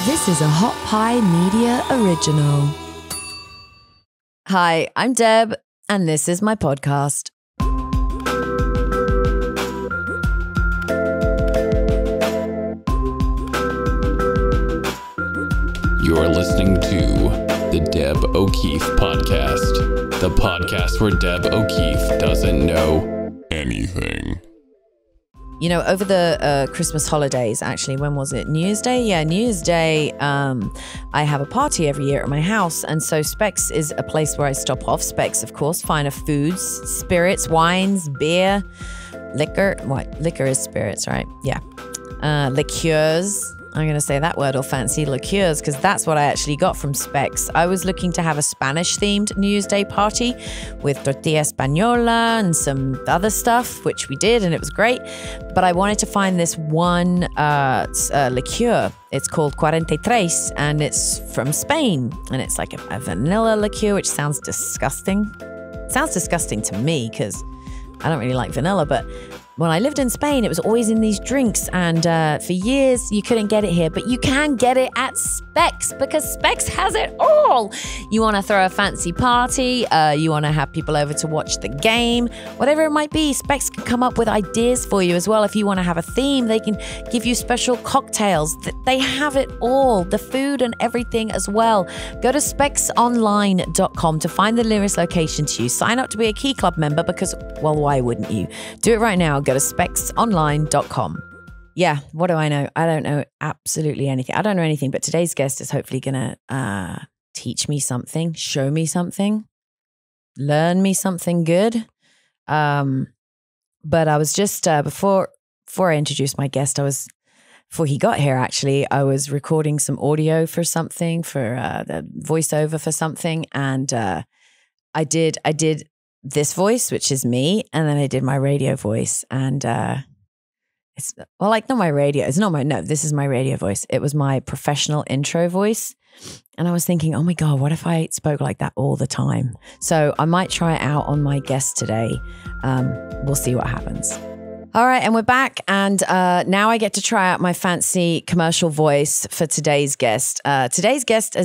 This is a Hot Pie Media original. Hi, I'm Deb, and this is my podcast. You're listening to the Deb O'Keefe Podcast, the podcast where Deb O'Keefe doesn't know anything. You know, over the Christmas holidays, actually, when was it? New Year's Day? Yeah, New Year's Day, I have a party every year at my house. And so Specs is a place where I stop off. Specs, of course, finer foods, spirits, wines, beer, liquor. What? Liquor is spirits, right? Yeah. Liqueurs. I'm going to say that word all fancy, liqueurs, because that's what I actually got from Specs. I was looking to have a Spanish-themed New Year's Day party with tortilla española and some other stuff, which we did, and it was great. But I wanted to find this one liqueur. It's called 43, and it's from Spain. And it's like a vanilla liqueur, which sounds disgusting. It sounds disgusting to me because I don't really like vanilla, but when I lived in Spain, it was always in these drinks, and for years you couldn't get it here, but you can get it at Specs because Specs has it all. You want to throw a fancy party, you want to have people over to watch the game, whatever it might be, Specs can come up with ideas for you as well. If you want to have a theme, they can give you special cocktails. They have it all, the food and everything as well. Go to specsonline.com to find the nearest location to you. Sign up to be a Key Club member because, well, why wouldn't you? Do it right now. Go to specsonline.com. Yeah, what do I know? I don't know absolutely anything. I don't know anything, but today's guest is hopefully going to teach me something, show me something, learn me something good. But I was just, before I introduced my guest, before he got here, actually, I was recording some audio for something, for the voiceover for something. And I did this voice, which is me, and then I did my radio voice, and it's well, like not my radio. It's not my this is my radio voice. It was my professional intro voice, and I was thinking, oh my god, what if I spoke like that all the time? So I might try it out on my guest today. We'll see what happens. All right, and we're back, and now I get to try out my fancy commercial voice for today's guest. Today's guest,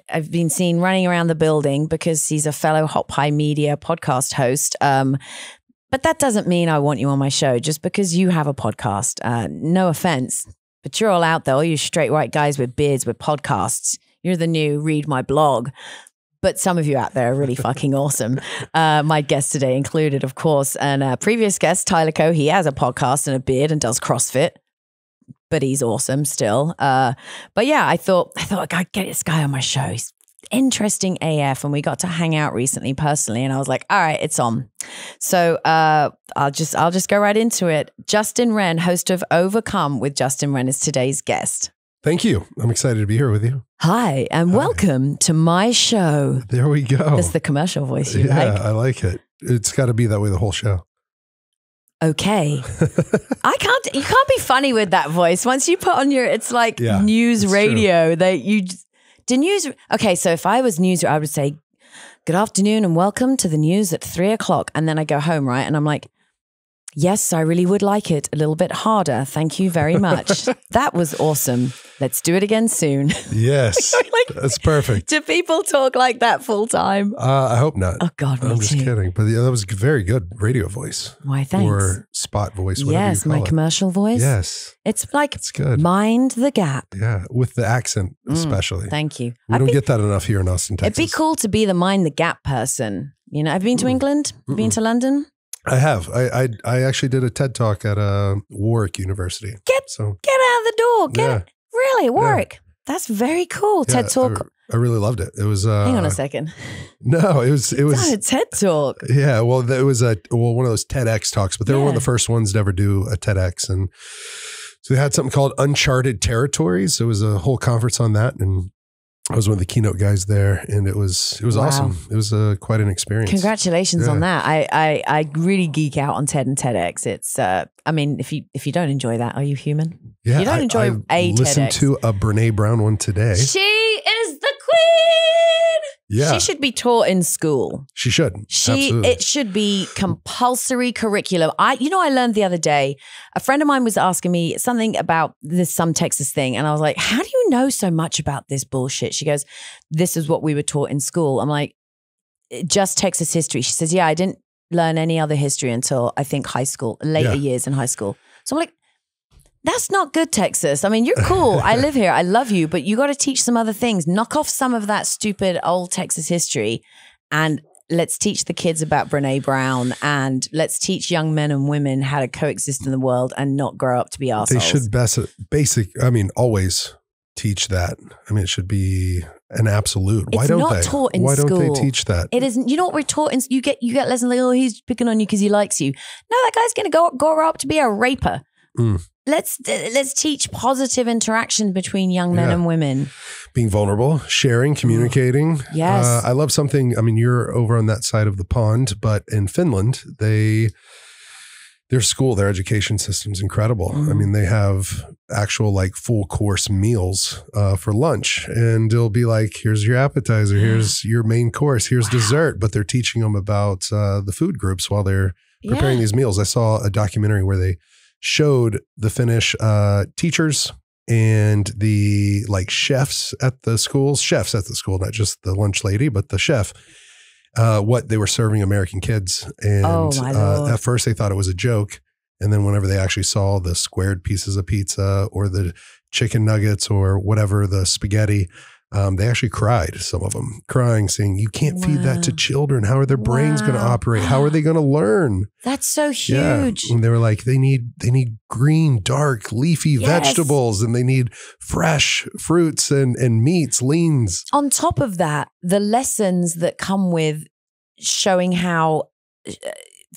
I've been seen running around the building because he's a fellow Hot Pie Media podcast host. But that doesn't mean I want you on my show just because you have a podcast. No offense, but you're all out there, all you straight white guys with beards with podcasts. You're the new read my blog. But some of you out there are really fucking awesome. My guest today included, of course, and previous guest, Tyler Coe. He has a podcast and a beard and does CrossFit, but he's awesome still. But yeah, I thought I gotta get this guy on my show. He's interesting AF, and we got to hang out recently personally, and I was like, all right, it's on. So I'll just go right into it. Justin Wren, host of Overcome with Justin Wren, is today's guest. Thank you. I'm excited to be here with you. Hi, and welcome to my show. There we go. That's the commercial voice you like. Yeah, I like it. It's got to be that way the whole show. Okay. You can't be funny with that voice. Once you put on it's like news radio. Okay, so if I was news, I would say, good afternoon and welcome to the news at 3:00. And then I go home, right? And I'm like, yes, I really would like it a little bit harder. Thank you very much. That was awesome. Let's do it again soon. Yes, that's perfect. Do people talk like that full time? I hope not. Oh God, I'm just kidding. But that was a very good radio voice. Why, thanks. Or spot voice, whatever yes, you call my commercial voice. Yes. It's like, it's good. Mind the gap. Yeah, with the accent especially. Thank you. We don't get that enough here in Austin, Texas. It'd be cool to be the mind the gap person. You know, I've been to England, been to London. I have. I actually did a TED Talk at Warwick University. Get out of the door. Really, Warwick. Yeah. That's very cool. Yeah, TED Talk. I really loved it. It was. Hang on a second. No, it was. It's not a TED Talk. Yeah, well, it was one of those TEDx talks, but they were one of the first ones to ever do a TEDx, and so they had something called Uncharted Territories. It was a whole conference on that, and I was one of the keynote guys there, and it was awesome. It was quite an experience. Congratulations on that. I really geek out on TED and TEDx. It's I mean, if you don't enjoy that, are you human? Yeah, you don't enjoy I listened to a Brene Brown one today. She is the queen. Yeah. She should be taught in school. She should. Absolutely. It should be compulsory curriculum. I learned the other day, a friend of mine was asking me something about this some Texas thing. And I was like, how do you know so much about this bullshit? She goes, this is what we were taught in school. I'm like, just Texas history. She says, yeah, I didn't learn any other history until I think high school, later years in high school. So I'm like, that's not good, Texas. I mean, you're cool. I live here. I love you, but you got to teach some other things. Knock off some of that stupid old Texas history and let's teach the kids about Brene Brown and let's teach young men and women how to coexist in the world and not grow up to be assholes. They should always teach that. I mean, it should be an absolute. Why don't they? Taught in Why school. don't they teach that? It isn't. You know what we're taught in? You get lessons like, oh, he's picking on you because he likes you. No, that guy's going to grow up to be a raper. Let's teach positive interaction between young men and women. Being vulnerable, sharing, communicating. Yes. I love something. I mean, you're over on that side of the pond, but in Finland, their education system's incredible. I mean, they have actual like full course meals for lunch, and it'll be like, here's your appetizer, here's your main course, here's dessert. But they're teaching them about the food groups while they're preparing these meals. I saw a documentary where they showed the Finnish teachers and the like chefs at the school, not just the lunch lady, but the chef, what they were serving American kids. And at first they thought it was a joke. And then whenever they actually saw the squared pieces of pizza or the chicken nuggets or whatever, the spaghetti, they actually cried, some of them crying, saying, you can't feed that to children. How are their brains going to operate? How are they going to learn? That's so huge. Yeah. And they were like, they need green, dark, leafy vegetables, and they need fresh fruits and meats, leans. On top of that, the lessons that come with showing how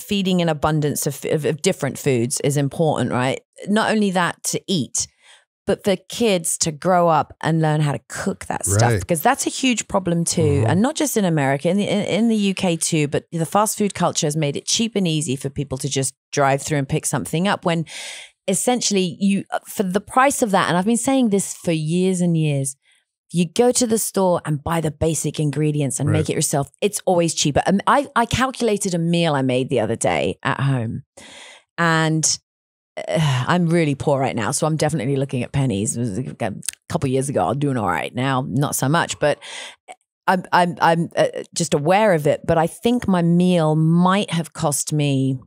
feeding an abundance of different foods is important, right? Not only that to eat, but for kids to grow up and learn how to cook that stuff, because that's a huge problem too. And not just in America, in the UK too, but the fast food culture has made it cheap and easy for people to just drive through and pick something up when essentially for the price of that, and I've been saying this for years and years, you go to the store and buy the basic ingredients and make it yourself. It's always cheaper. I calculated a meal I made the other day at home, and I'm really poor right now, so I'm definitely looking at pennies. A couple of years ago, I was doing all right. Now, not so much, but I'm just aware of it. But I think my meal might have cost me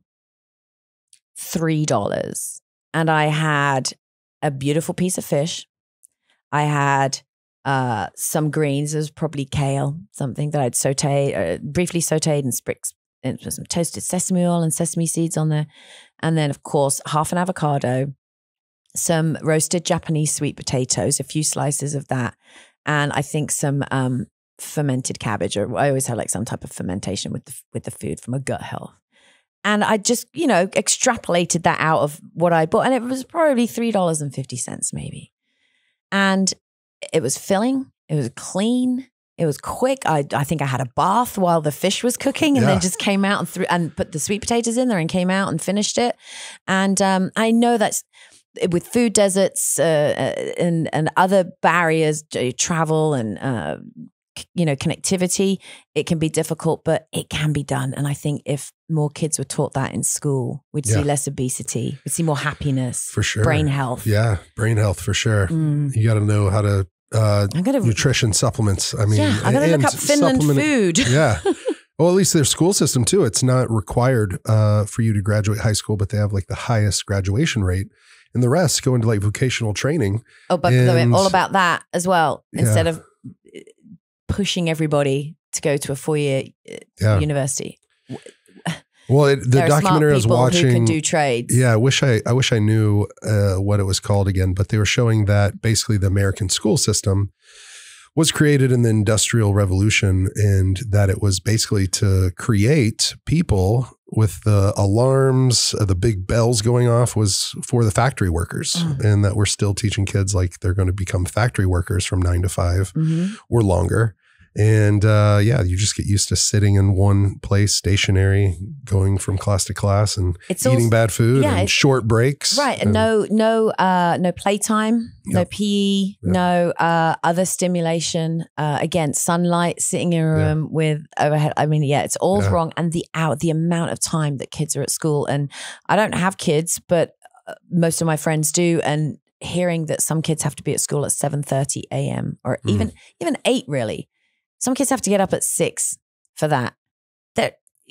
$3, and I had a beautiful piece of fish. I had some greens. It was probably kale, something that I'd briefly sauteed and sprigs. And some toasted sesame oil and sesame seeds on there. And then, of course, half an avocado, some roasted Japanese sweet potatoes, a few slices of that, and I think some fermented cabbage. Or I always have like some type of fermentation with the food from a gut health. And I just, extrapolated that out of what I bought, and it was probably $3.50 maybe. And it was filling. It was clean. It was quick. I think I had a bath while the fish was cooking, and then just came out and put the sweet potatoes in there and came out and finished it. And I know that's with food deserts and other barriers, travel and connectivity. It can be difficult, but it can be done. And I think if more kids were taught that in school, we'd see less obesity. We'd see more happiness, for sure, brain health. Yeah, brain health for sure. You got to know how to. Nutrition supplements. I mean, I'm going to look up Finland food. Yeah. Well, at least their school system too. It's not required for you to graduate high school, but they have like the highest graduation rate, and the rest go into like vocational training. Oh, but they're all about that as well. Instead of pushing everybody to go to a 4-year university. Well, the documentary I was watching, who can do trades. Yeah, I wish I knew what it was called again, but they were showing that basically the American school system was created in the Industrial Revolution, and that it was basically to create people with the alarms, the big bells going off was for the factory workers, and that we're still teaching kids like they're going to become factory workers from 9 to 5 or longer. And you just get used to sitting in one place, stationary, going from class to class, and eating bad food and short breaks. Right. And no playtime, no PE, no other stimulation. Again, sunlight, sitting in a room with overhead. I mean, it's all wrong. And the amount of time that kids are at school. And I don't have kids, but most of my friends do. And hearing that some kids have to be at school at 7:30 a.m. or even 8, really. Some kids have to get up at 6 for that.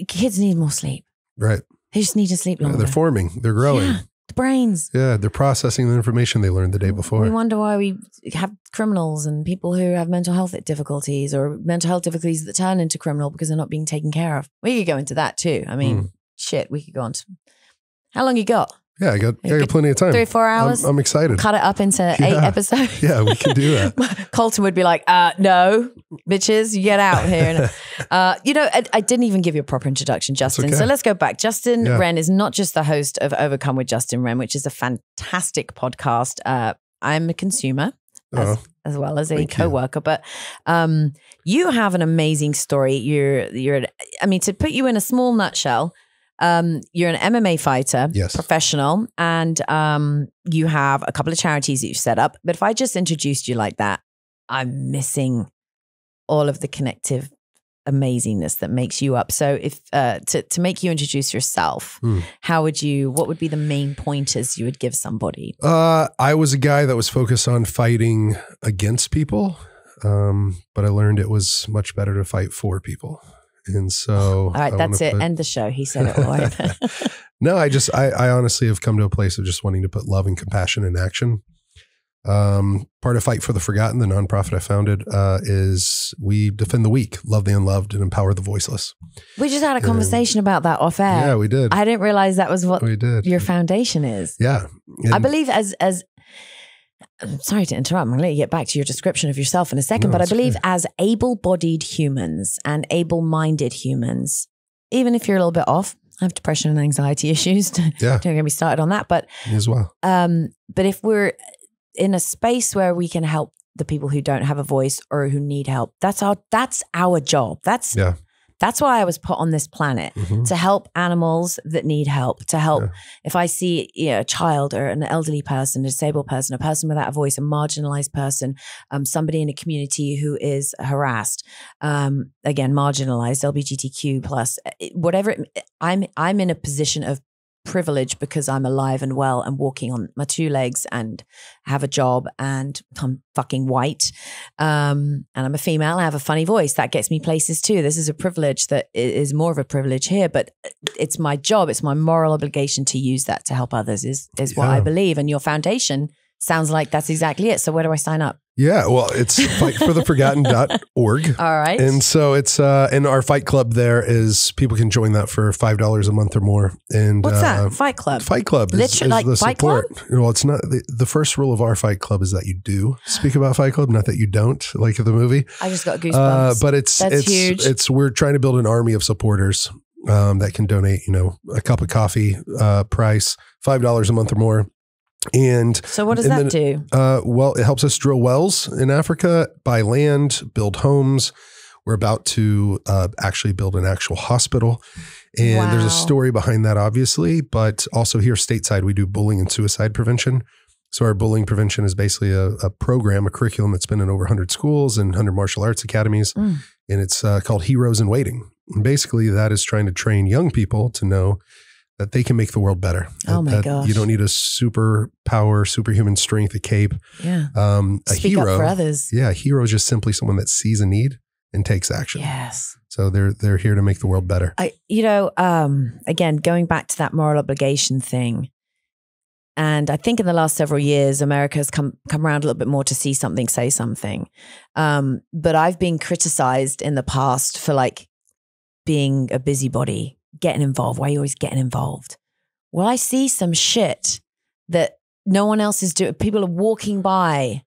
Kids need more sleep. Right. They just need to sleep longer. They're forming. They're growing. Yeah, the brains. Yeah, they're processing the information they learned the day before. We wonder why we have criminals and people who have mental health difficulties or mental health difficulties that turn into criminal because they're not being taken care of. We could go into that too. I mean, shit, we could go on to... How long you got? Yeah, I got plenty of time. 3 or 4 hours. I'm excited. Cut it up into 8 episodes. Yeah, we can do that. Colton would be like, no, bitches, you get out here. And, I didn't even give you a proper introduction, Justin. Okay. So let's go back. Justin Wren is not just the host of Overcome with Justin Wren, which is a fantastic podcast. I'm a consumer as well as a co-worker, but you have an amazing story. To put you in a small nutshell, you're an MMA fighter, professional, and you have a couple of charities that you've set up. But if I just introduced you like that, I'm missing all of the connective amazingness that makes you up. So if to make you introduce yourself, what would be the main pointers you would give somebody? I was a guy that was focused on fighting against people, but I learned it was much better to fight for people. And so, all right, that's it. End the show. He said it all right. No, I honestly have come to a place of just wanting to put love and compassion in action. Part of Fight for the Forgotten, the nonprofit I founded, is we defend the weak, love the unloved, and empower the voiceless. We just had a conversation about that off air. Yeah, we did. I didn't realize that was what your foundation is. Yeah. I believe I'm sorry to interrupt. I'm going to let you get back to your description of yourself in a second, but I believe as able-bodied humans and able-minded humans, even if you're a little bit off, I have depression and anxiety issues. Don't get me started on that. But me as well. But if we're in a space where we can help the people who don't have a voice or who need help, that's our job. That's why I was put on this planet, to help animals that need help, to help if I see a child or an elderly person, a disabled person, a person without a voice, a marginalized person, somebody in a community who is harassed, again, marginalized, LGBTQ plus, whatever. I'm in a position of privilege because I'm alive and well and walking on my 2 legs and have a job and I'm fucking white. And I'm a female. I have a funny voice. That gets me places too. This is a privilege that is more of a privilege here, but it's my job. It's my moral obligation to use that to help others is what I believe. And your foundation sounds like that's exactly it. So where do I sign up? Yeah, well, it's fightfortheforgotten.org. All right. And so it's, in our fight club there is, people can join that for $5 a month or more. And what's that? Fight club? Fight club is like the Fight support. Club? Well, it's not, the first rule of our fight club is that you do speak about Fight Club, not that you don't, like the movie. I just got goosebumps. But it's huge. We're trying to build an army of supporters that can donate, a cup of coffee price, $5 a month or more. And so what does that do? Well, it helps us drill wells in Africa, buy land, build homes. We're about to actually build an actual hospital. And there's a story behind that, obviously, but also here stateside, we do bullying and suicide prevention. So our bullying prevention is basically a program, a curriculum that's been in over 100 schools and 100 martial arts academies. And it's called Heroes in Waiting. And basically that is trying to train young people to know that they can make the world better. Oh my gosh. You don't need a superhuman strength, a cape. Yeah. A Speak hero. Up for others. Yeah. A hero is just simply someone that sees a need and takes action. Yes. So they're here to make the world better. Again, going back to that moral obligation thing. And I think in the last several years, America has come around a little bit more to see something, say something. But I've been criticized in the past for like being a busybody, getting involved. Why are you always getting involved? Well, I see some shit that no one else is doing. People are walking by.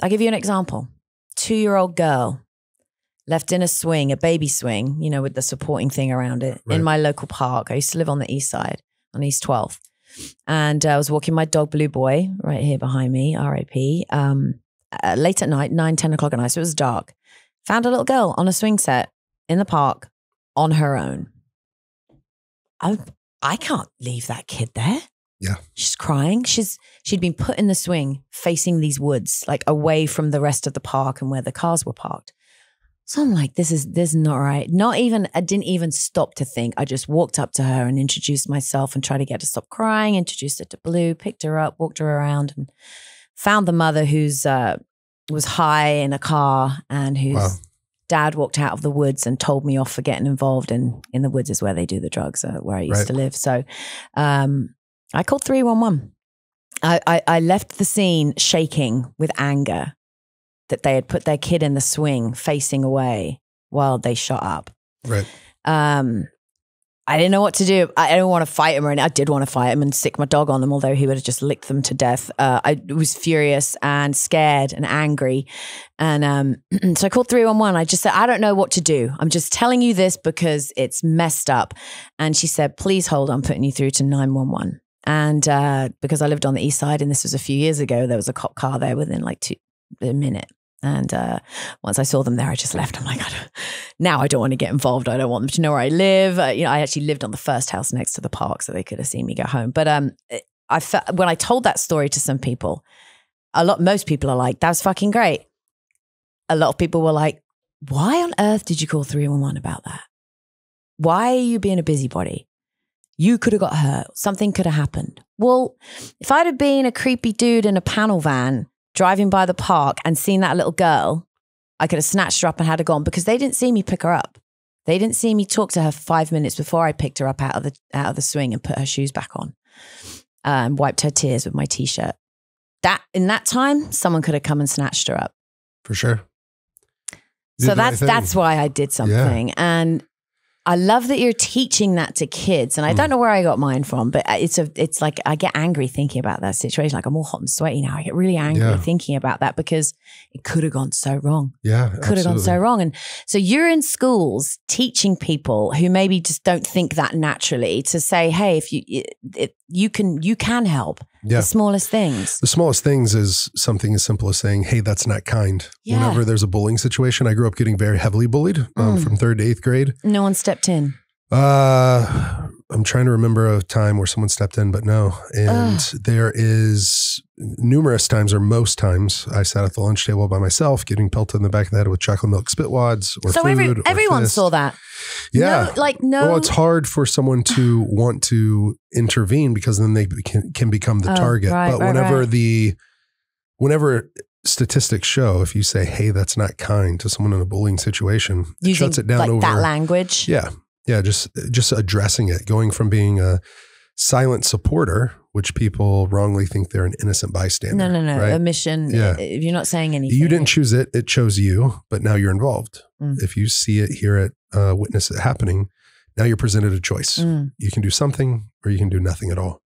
I'll give you an example. 2-year-old girl left in a swing, a baby swing, with the supporting thing around it in my local park. I used to live on the east side, on East 12th. And I was walking my dog, Blue Boy, right here behind me, RIP, late at night, 9, 10 o'clock at night. So it was dark. Found a little girl on a swing set in the park on her own. I can't leave that kid there. Yeah. She's crying. She'd been put in the swing facing these woods, like away from the rest of the park and where the cars were parked. So I'm like, this is not right. I didn't even stop to think. I just walked up to her and introduced myself and tried to get her to stop crying, introduced her to Blue, picked her up, walked her around, and found the mother who's was high in a car and whose dad walked out of the woods and told me off for getting involved in the woods is where they do the drugs, where I used to live. So I called 311. I left the scene shaking with anger that they had put their kid in the swing facing away while they shot up. Right. I didn't know what to do. I didn't want to fight him or anything. I did want to fight him and stick my dog on them, although he would have just licked them to death. I was furious and scared and angry. And so I called 311. I just said, I don't know what to do. I'm just telling you this because it's messed up. And she said, please hold on, putting you through to 911. And because I lived on the east side and this was a few years ago, there was a cop car there within like a minute. And once I saw them there, I just left. I'm like, now I don't want to get involved. I don't want them to know where I live. I actually lived on the first house next to the park, so they could have seen me go home. But when I told that story to some people, most people are like, "That was fucking great." A lot of people were like, "Why on earth did you call 311 about that? Why are you being a busybody? You could have got hurt. Something could have happened." Well, if I'd have been a creepy dude in a panel van driving by the park and seen that little girl, I could have snatched her up and had her gone because they didn't see me pick her up. They didn't see me talk to her 5 minutes before I picked her up out of the swing and put her shoes back on and wiped her tears with my t-shirt. In that time, someone could have come and snatched her up. For sure. So that's why I did something. Yeah. And I love that you're teaching that to kids. And I don't know where I got mine from, but it's like I get angry thinking about that situation. Like I'm all hot and sweaty now. I get really angry thinking about that because it could have gone so wrong. Yeah, it could have gone so wrong. And so you're in schools teaching people who maybe just don't think that naturally to say, hey, if you can help. Yeah. The smallest things. The smallest things is something as simple as saying, hey, that's not kind. Yeah. Whenever there's a bullying situation, I grew up getting very heavily bullied from 3rd to 8th grade. No one stepped in. I'm trying to remember a time where someone stepped in, but no. And there is numerous times or most times I sat at the lunch table by myself getting pelted in the back of the head with chocolate milk spitwads or so food. Everyone saw that. Yeah. Well, it's hard for someone to want to intervene because then they can become the target. Right, but whenever statistics show, if you say, hey, that's not kind to someone in a bullying situation, it shuts it down like over that language. Yeah. Yeah, just addressing it, going from being a silent supporter, which people wrongly think they're an innocent bystander. No. Right? Omission. Yeah. If you're not saying anything. You didn't choose it. It chose you, but now you're involved. If you see it, hear it, witness it happening, now you're presented a choice. You can do something or you can do nothing at all.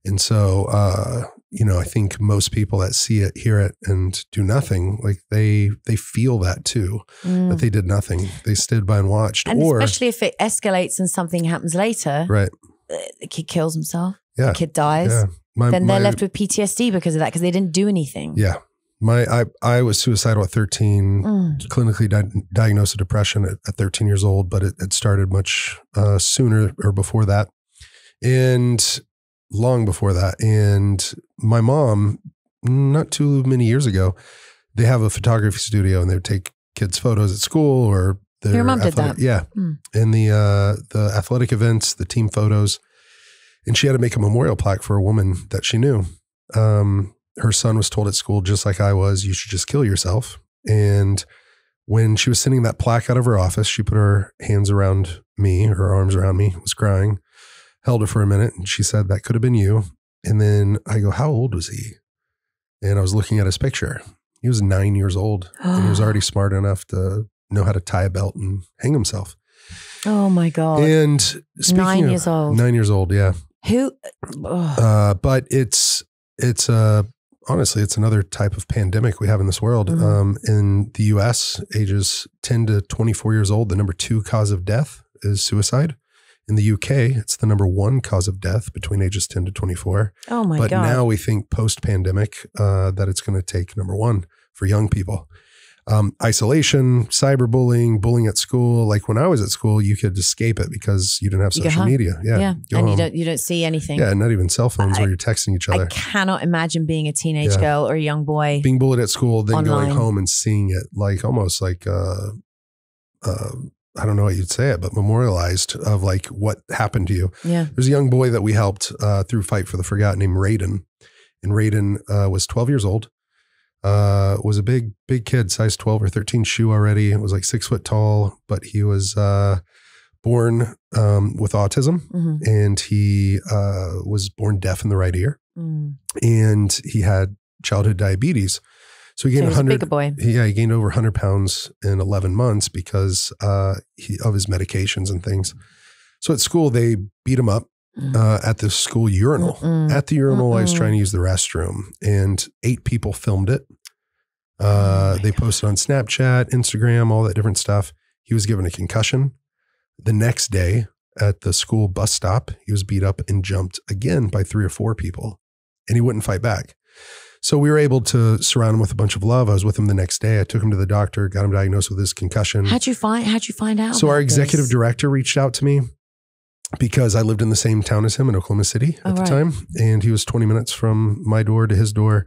And so, I think most people that see it, hear it, and do nothing, like they feel that too, that they did nothing. They stood by and watched. And especially if it escalates and something happens later, right? The kid kills himself. Yeah. The kid dies. Yeah. Then they're left with PTSD because of that, because they didn't do anything. Yeah. I was suicidal at 13, clinically diagnosed with depression at 13 years old, but it started much sooner or before that. And long before that. And my mom, not too many years ago, they have a photography studio and they would take kids' photos at school or your mom did that. Yeah. And the athletic events, the team photos. And she had to make a memorial plaque for a woman that she knew. Her son was told at school, just like I was, you should just kill yourself. And when she was sending that plaque out of her office, she put her hands around me, her arms around me, was crying. Held her for a minute and she said, that could have been you. And then I go, how old was he? And I was looking at his picture. He was 9 years old and he was already smart enough to know how to tie a belt and hang himself. Oh my God. And speaking 9 years old. 9 years old. Yeah. Who? But it's honestly, it's another type of pandemic we have in this world. In the US, ages 10 to 24 years old, the number 2 cause of death is suicide. In the UK, it's the number 1 cause of death between ages 10 to 24. Oh my God. But now we think post-pandemic that it's going to take number 1 for young people. isolation, cyberbullying, bullying at school. Like when I was at school, you could escape it because you didn't have social media. Yeah. And you don't see anything. Yeah. Not even cell phones where you're texting each other. I cannot imagine being a teenage girl or a young boy being bullied at school, then online. going home and seeing it like almost like, I don't know what you'd say it, but memorialized of like what happened to you. Yeah. There's a young boy that we helped through Fight for the Forgotten named Raiden. And Raiden was 12 years old. Was a big kid, size 12 or 13 shoe already. It was like 6 foot tall, but he was born with autism, and he was born deaf in the right ear, and he had childhood diabetes. So he gained 100. Bigger boy. He gained over 100 pounds in 11 months because of his medications and things. So at school they beat him up. At the school urinal. At the urinal, I was trying to use the restroom, and 8 people filmed it. They posted on Snapchat, Instagram, all that different stuff. He was given a concussion. The next day at the school bus stop, he was beat up and jumped again by 3 or 4 people, and he wouldn't fight back. So we were able to surround him with a bunch of love. I was with him the next day. I took him to the doctor, got him diagnosed with his concussion. How'd you find out? So our executive director reached out to me, because I lived in the same town as him in Oklahoma City at the time. And he was 20 minutes from my door to his door.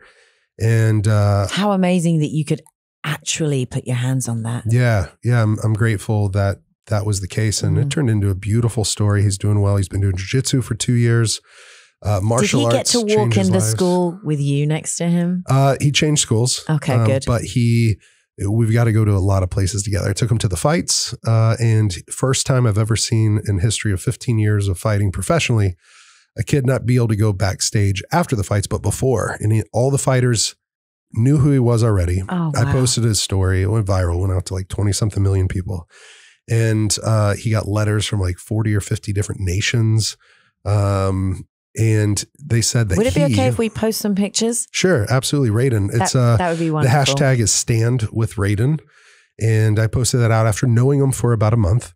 And how amazing that you could actually put your hands on that. Yeah. I'm grateful that that was the case. And it turned into a beautiful story. He's doing well. He's been doing jiu-jitsu for 2 years. Martial arts. Did he get to walk in the school with you next to him? He changed schools. Okay, good. But we've got to go to a lot of places together. I took him to the fights, and first time I've ever seen in history of 15 years of fighting professionally, a kid not be able to go backstage after the fights, but before. And all the fighters knew who he was already. Oh, wow. I posted his story. It went viral, went out to like 20 something million people. And he got letters from like 40 or 50 different nations. And they said that would it be okay if we post some pictures? Sure, absolutely. Raiden. It's that would be wonderful. The hashtag is Stand with Raiden. And I posted that out after knowing him for about a month,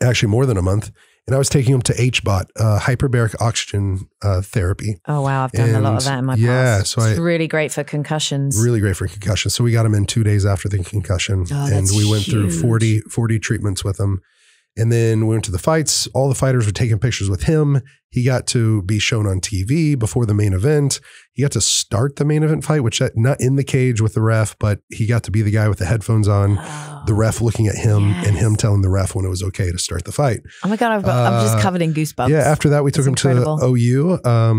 actually more than a month. And I was taking him to HBOT, hyperbaric oxygen therapy. Oh, wow. I've done a lot of that in my past. So it's really great for concussions. Really great for concussions. So we got him in 2 days after the concussion. And we went through 40 treatments with him. And then we went to the fights. All the fighters were taking pictures with him. He got to be shown on TV before the main event. He got to start the main event fight, which not in the cage with the ref, but he got to be the guy with the headphones on, the ref looking at him and him telling the ref when it was okay to start the fight. Oh my God, I'm just covered in goosebumps. Yeah, after that, we took him to OU,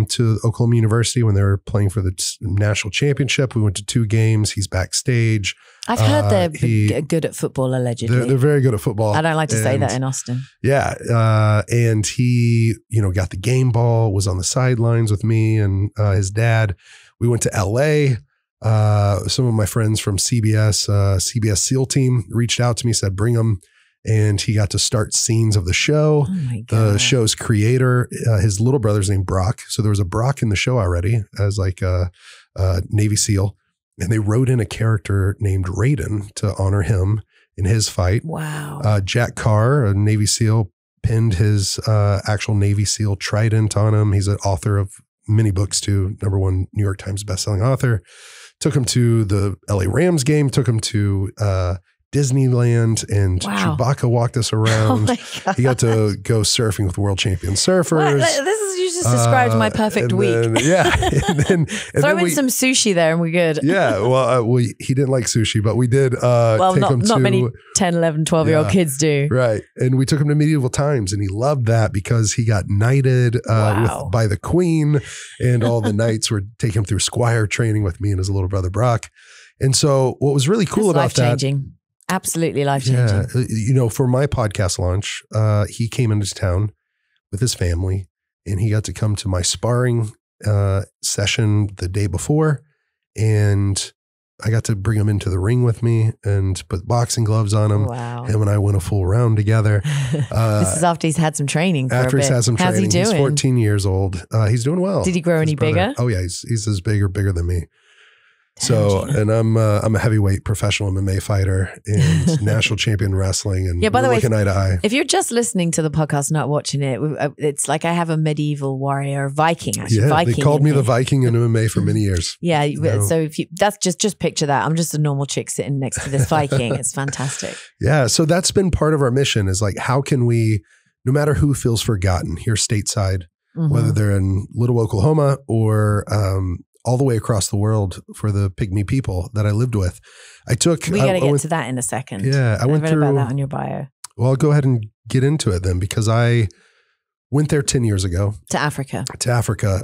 to Oklahoma University when they were playing for the national championship. We went to 2 games. He's backstage. I've heard they're good at football, allegedly. They're very good at football. I don't like to say that in Austin. Yeah. And he, got the game ball, was on the sidelines with me and his dad. We went to LA. Some of my friends from CBS SEAL team reached out to me, said, bring him. And he got to start scenes of the show. Oh my God. The show's creator, his little brother's named Brock. So there was a Brock in the show already as like a Navy SEAL. And they wrote in a character named Raiden to honor him in his fight. Wow. Jack Carr, a Navy SEAL, pinned his actual Navy SEAL trident on him. He's an author of many books too. #1 New York Times bestselling author. Took him to the LA Rams game, took him to Disneyland, and Chewbacca walked us around. Oh, he got to go surfing with world champion surfers. You just described my perfect week. Throw in some sushi there and we're good. Yeah. Well, he didn't like sushi, but we did take him to... Not many 10, 11, 12-year-old kids do. Right. And we took him to medieval times, and he loved that because he got knighted by the queen, and all the knights were taking him through squire training with me and his little brother Brock. And so what was really cool about that... life-changing. Absolutely life-changing. Yeah. For my podcast launch, he came into town with his family, and he got to come to my sparring session the day before, and I got to bring him into the ring with me and put boxing gloves on him. Wow. Him and I went a full round together. This is after he's had some training. After he's had some training. How's he doing? He's 14 years old. He's doing well. Did he grow any bigger? Oh yeah, he's as big or bigger than me. So, and I'm a heavyweight professional MMA fighter and national champion wrestling. And by the way, looking eye to eye. If you're just listening to the podcast, not watching it, it's like I have a medieval warrior, Viking. Actually, Yeah, Viking they called me the Viking in MMA for many years. Yeah, No. so if you that's just picture that. I'm just a normal chick sitting next to this Viking. It's fantastic. Yeah, so that's been part of our mission is like, how can we, no matter who feels forgotten here stateside, whether they're in Little Oklahoma or all the way across the world for the Pygmy people that I lived with. We got to get to that in a second. Yeah, I went read through about that on your bio. Well, I'll go ahead and get into it then, because I went there 10 years ago. To Africa.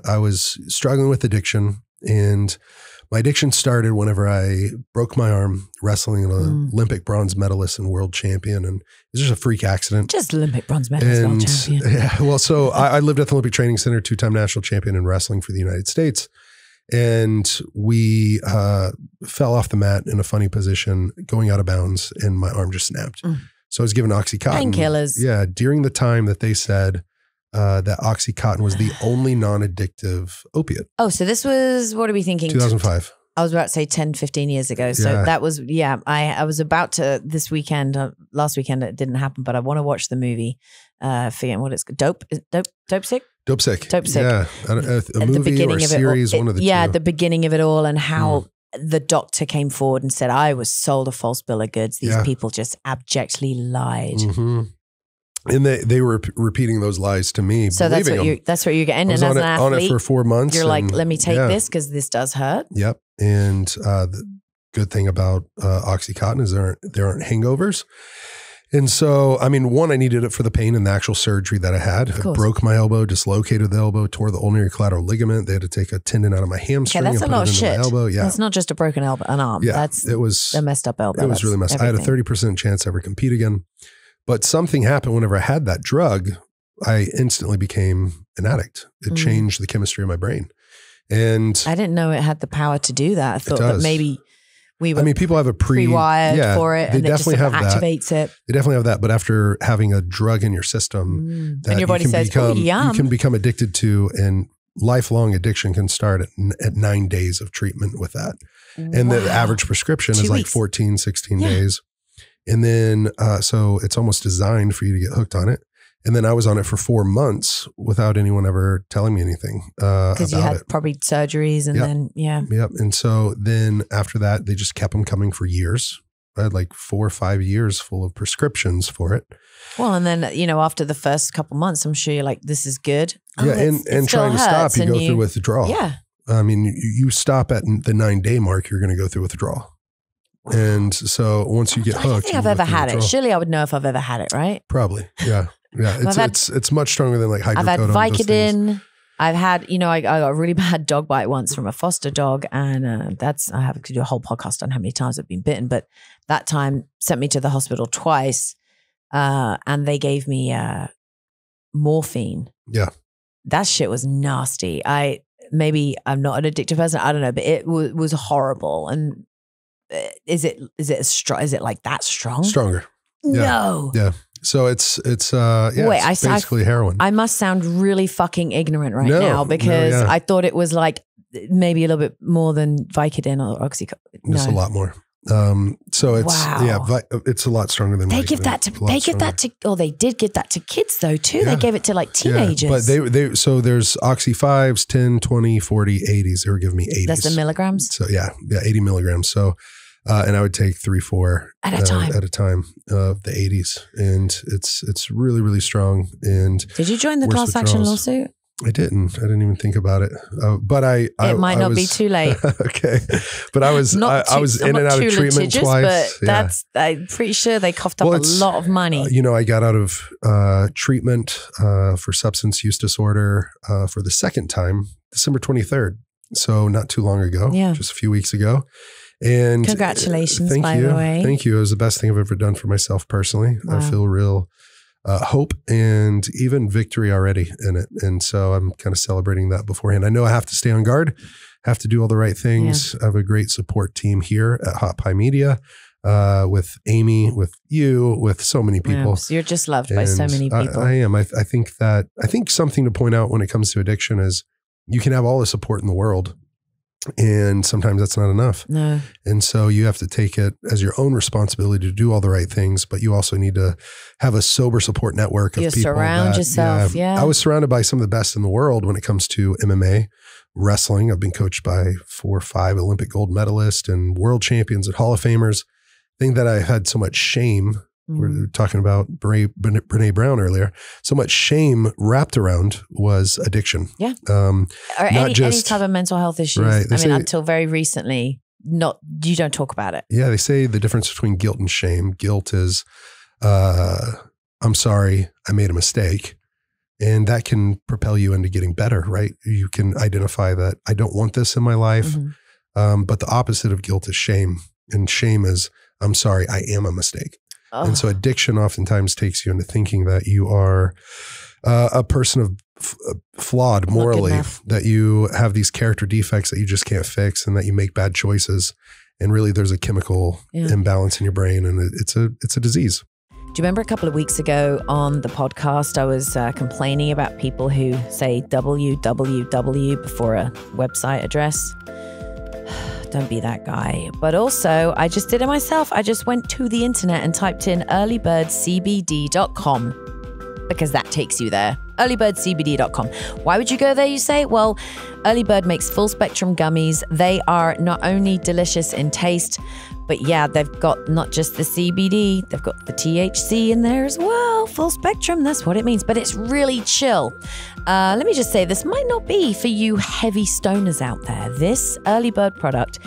I was struggling with addiction, and my addiction started whenever I broke my arm wrestling an Olympic bronze medalist and world champion. And it was just a freak accident. Just Olympic bronze medalist, world champion. Yeah, well, so I lived at the Olympic Training Center, 2-time national champion in wrestling for the United States. And we fell off the mat in a funny position, going out of bounds, and my arm just snapped. So I was given Oxycontin. Painkillers. Yeah, during the time that they said that Oxycontin was the only non-addictive opiate. Oh, so this was, what are we thinking? 2005. I was about to say 10, 15 years ago. So that was, I was about to this weekend, last weekend it didn't happen, but I want to watch the movie. Forgetting what it's Dope Sick? Dope Sick. Yeah. A movie or a series, one of the two. Yeah, the beginning of it all, and how the doctor came forward and said, I was sold a false bill of goods. These people just abjectly lied. And they were repeating those lies to me. So that's what you're getting. And as an athlete, on it for 4 months. You're like, let me take this because this does hurt. Yep. And the good thing about Oxycontin is there aren't hangovers. And so, I mean, one, I needed it for the pain and the actual surgery that I had. I broke my elbow, dislocated the elbow, tore the ulnar collateral ligament. They had to take a tendon out of my hamstring. Okay, that's a lot of shit. My elbow. Yeah, that's not just a broken elbow, an arm. Yeah, it was a messed up elbow. It was really messed up. I had a 30% chance to ever compete again. But something happened whenever I had that drug. I instantly became an addict. It changed the chemistry of my brain. And I didn't know it had the power to do that. I thought that maybe people have a pre-wired for it, and it just activates it. They definitely have that, but after having a drug in your system, that and your body says, you can become addicted to, and lifelong addiction can start at 9 days of treatment with that. And the average prescription is like 14, 16 days. And then, so it's almost designed for you to get hooked on it. And then I was on it for 4 months without anyone ever telling me anything because you had probably surgeries and then, Yep. And so then after that, they just kept them coming for years. I had like 4 or 5 years full of prescriptions for it. Well, and then, after the first couple months, I'm sure you're like, this is good. And trying to stop, you go through withdrawal. Yeah. I mean, you stop at the 9-day mark, you're going to go through withdrawal. And so once you get hooked, I don't think I've ever had it. Surely I would know if I've ever had it, right? Probably. Yeah. Yeah. It's much stronger than like hydrocodone. I've had Vicodin. I've had, I got a really bad dog bite once from a foster dog. And I have to do a whole podcast on how many times I've been bitten. But that time sent me to the hospital twice. And they gave me morphine. Yeah. That shit was nasty. Maybe I'm not an addictive person. I don't know, but it was horrible. And is it like that strong? Stronger. No. Yeah. So it's basically heroin. I must sound really fucking ignorant now because I thought it was like maybe a little bit more than Vicodin or Oxycontin. It's a lot more. So it's it's a lot stronger than they Vicodin. give that to they did give that to kids though too. Yeah. They gave it to like teenagers. Yeah. But so there's Oxy 5s, 10, 20, 40, 80s. They were giving me 80s. That's the milligrams. So 80 milligrams. So and I would take 3-4 at a time of the 80s, and it's really, really strong. And did you join the class action lawsuit? I didn't even think about it. But it might not be too late. Okay, but I was in and out of treatment twice. But I'm pretty sure they coughed up a lot of money. I got out of treatment for substance use disorder for the second time, December 23rd. So not too long ago, just a few weeks ago. And congratulations, by the way. Thank you. It was the best thing I've ever done for myself personally. Wow. I feel real hope and even victory already in it. And so I'm kind of celebrating that beforehand. I know I have to stay on guard, have to do all the right things. I have a great support team here at Hot Pie Media with Amy, with you, with so many people. Yeah, so you're just loved by so many people. I am. I think something to point out when it comes to addiction is you can have all the support in the world. And sometimes that's not enough. No. And so you have to take it as your own responsibility to do all the right things, but you also need to have a sober support network of people. Surround yourself. Yeah. I was surrounded by some of the best in the world when it comes to MMA, wrestling. I've been coached by 4 or 5 Olympic gold medalists and world champions and Hall of Famers. I think that I had so much shame. We're talking about Brene Brown earlier. So much shame wrapped around was addiction. Yeah. Or any type of mental health issues. Right. I mean, until very recently, you don't talk about it. Yeah. They say the difference between guilt and shame. Guilt is, I'm sorry, I made a mistake. And that can propel you into getting better, right? You can identify that I don't want this in my life. But the opposite of guilt is shame. And shame is, I'm sorry, I am a mistake. And so addiction oftentimes takes you into thinking that you are a person of flawed morally, that you have these character defects that you just can't fix, and that you make bad choices. And really there's a chemical imbalance in your brain, and it's a disease. Do you remember a couple of weeks ago on the podcast, I was complaining about people who say www before a website address? Don't be that guy. But also, I just did it myself. I just went to the internet and typed in earlybirdcbd.com because that takes you there. Earlybirdcbd.com. Why would you go there, you say? Well, Early Bird makes full spectrum gummies. They are not only delicious in taste, but yeah, they've got not just the CBD, they've got the THC in there as well. Full spectrum, that's what it means. But it's really chill. Let me just say, this might not be for you heavy stoners out there. This Early Bird product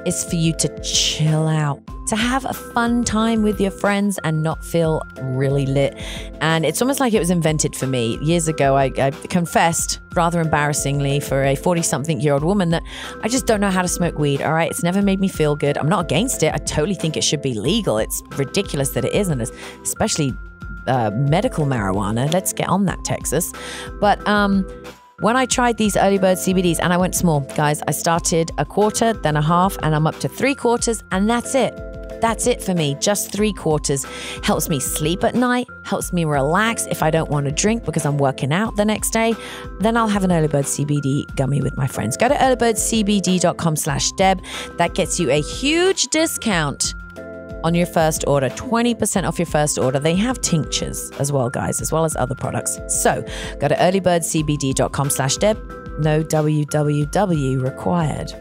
is for you to chill out, to have a fun time with your friends and not feel really lit. And it's almost like it was invented for me. Years ago, I confessed, rather embarrassingly, for a 40-something-year-old woman that I just don't know how to smoke weed, all right? It's never made me feel good. I'm not against it. I totally think it should be legal. It's ridiculous that it isn't, especially medical marijuana. Let's get on that, Texas. But when I tried these Early Bird CBDs, and I went small, guys, I started a quarter, then a half, and I'm up to 3/4, and that's it. That's it for me. Just 3/4 helps me sleep at night, helps me relax if I don't want to drink because I'm working out the next day. Then I'll have an Early Bird CBD gummy with my friends. Go to earlybirdcbd.com/Deb. That gets you a huge discount on your first order, 20% off your first order. They have tinctures as well, guys, as well as other products. So go to earlybirdcbd.com/Deb. No www required.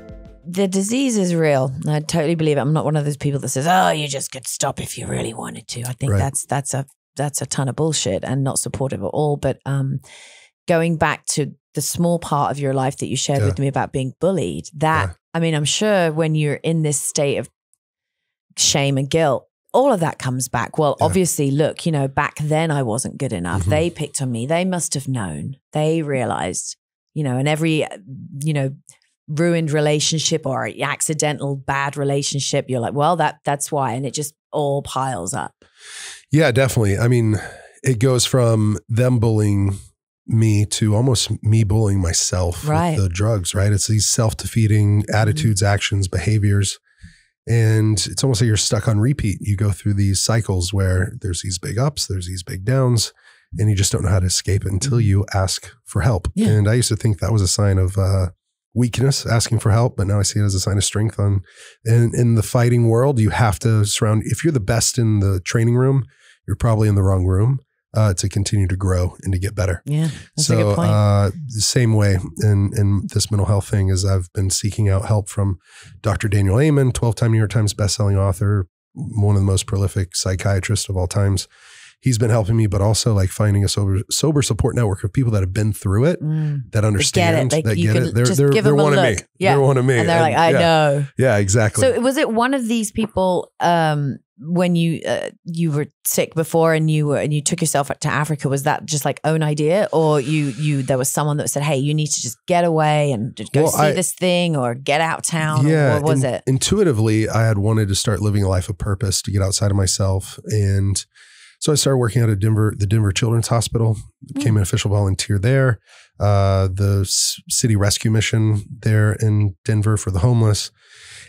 The disease is real. I totally believe it. I'm not one of those people that says, "Oh, you just could stop if you really wanted to." I think that's a ton of bullshit and not supportive at all. But going back to the small part of your life that you shared with me about being bullied, I mean, I'm sure when you're in this state of shame and guilt, all of that comes back. Well, obviously, look, back then I wasn't good enough. They picked on me. They must have known. They realized, and every, ruined relationship or accidental bad relationship, you're like, well, that's why. And it just all piles up. Yeah, definitely. I mean, it goes from them bullying me to almost me bullying myself with the drugs, right? It's these self-defeating attitudes, actions, behaviors. And it's almost like you're stuck on repeat. You go through these cycles where there's these big ups, there's these big downs, and you just don't know how to escape it until you ask for help. Yeah. And I used to think that was a sign of weakness, asking for help, but now I see it as a sign of strength. In the fighting world, you have to surround, if you're the best in the training room, you're probably in the wrong room to continue to grow and to get better. Yeah, that's a good point. The same way in this mental health thing is I've been seeking out help from Dr. Daniel Amen, 12-time New York Times bestselling author, one of the most prolific psychiatrists of all times. He's been helping me, but also like finding a sober support network of people that have been through it, that understand, that get it. They're one of me. Yeah. They're one of me. And they're like, I know. Yeah, exactly. So was it one of these people when you were sick before and you took yourself to Africa? Was that just like own idea, or there was someone that said, "Hey, you need to just get away and go see this thing, or get out of town"? Yeah, or what was it? Intuitively, I had wanted to start living a life of purpose, to get outside of myself. And so I started working at the Denver Children's Hospital, became an official volunteer there, the city rescue mission there in Denver for the homeless,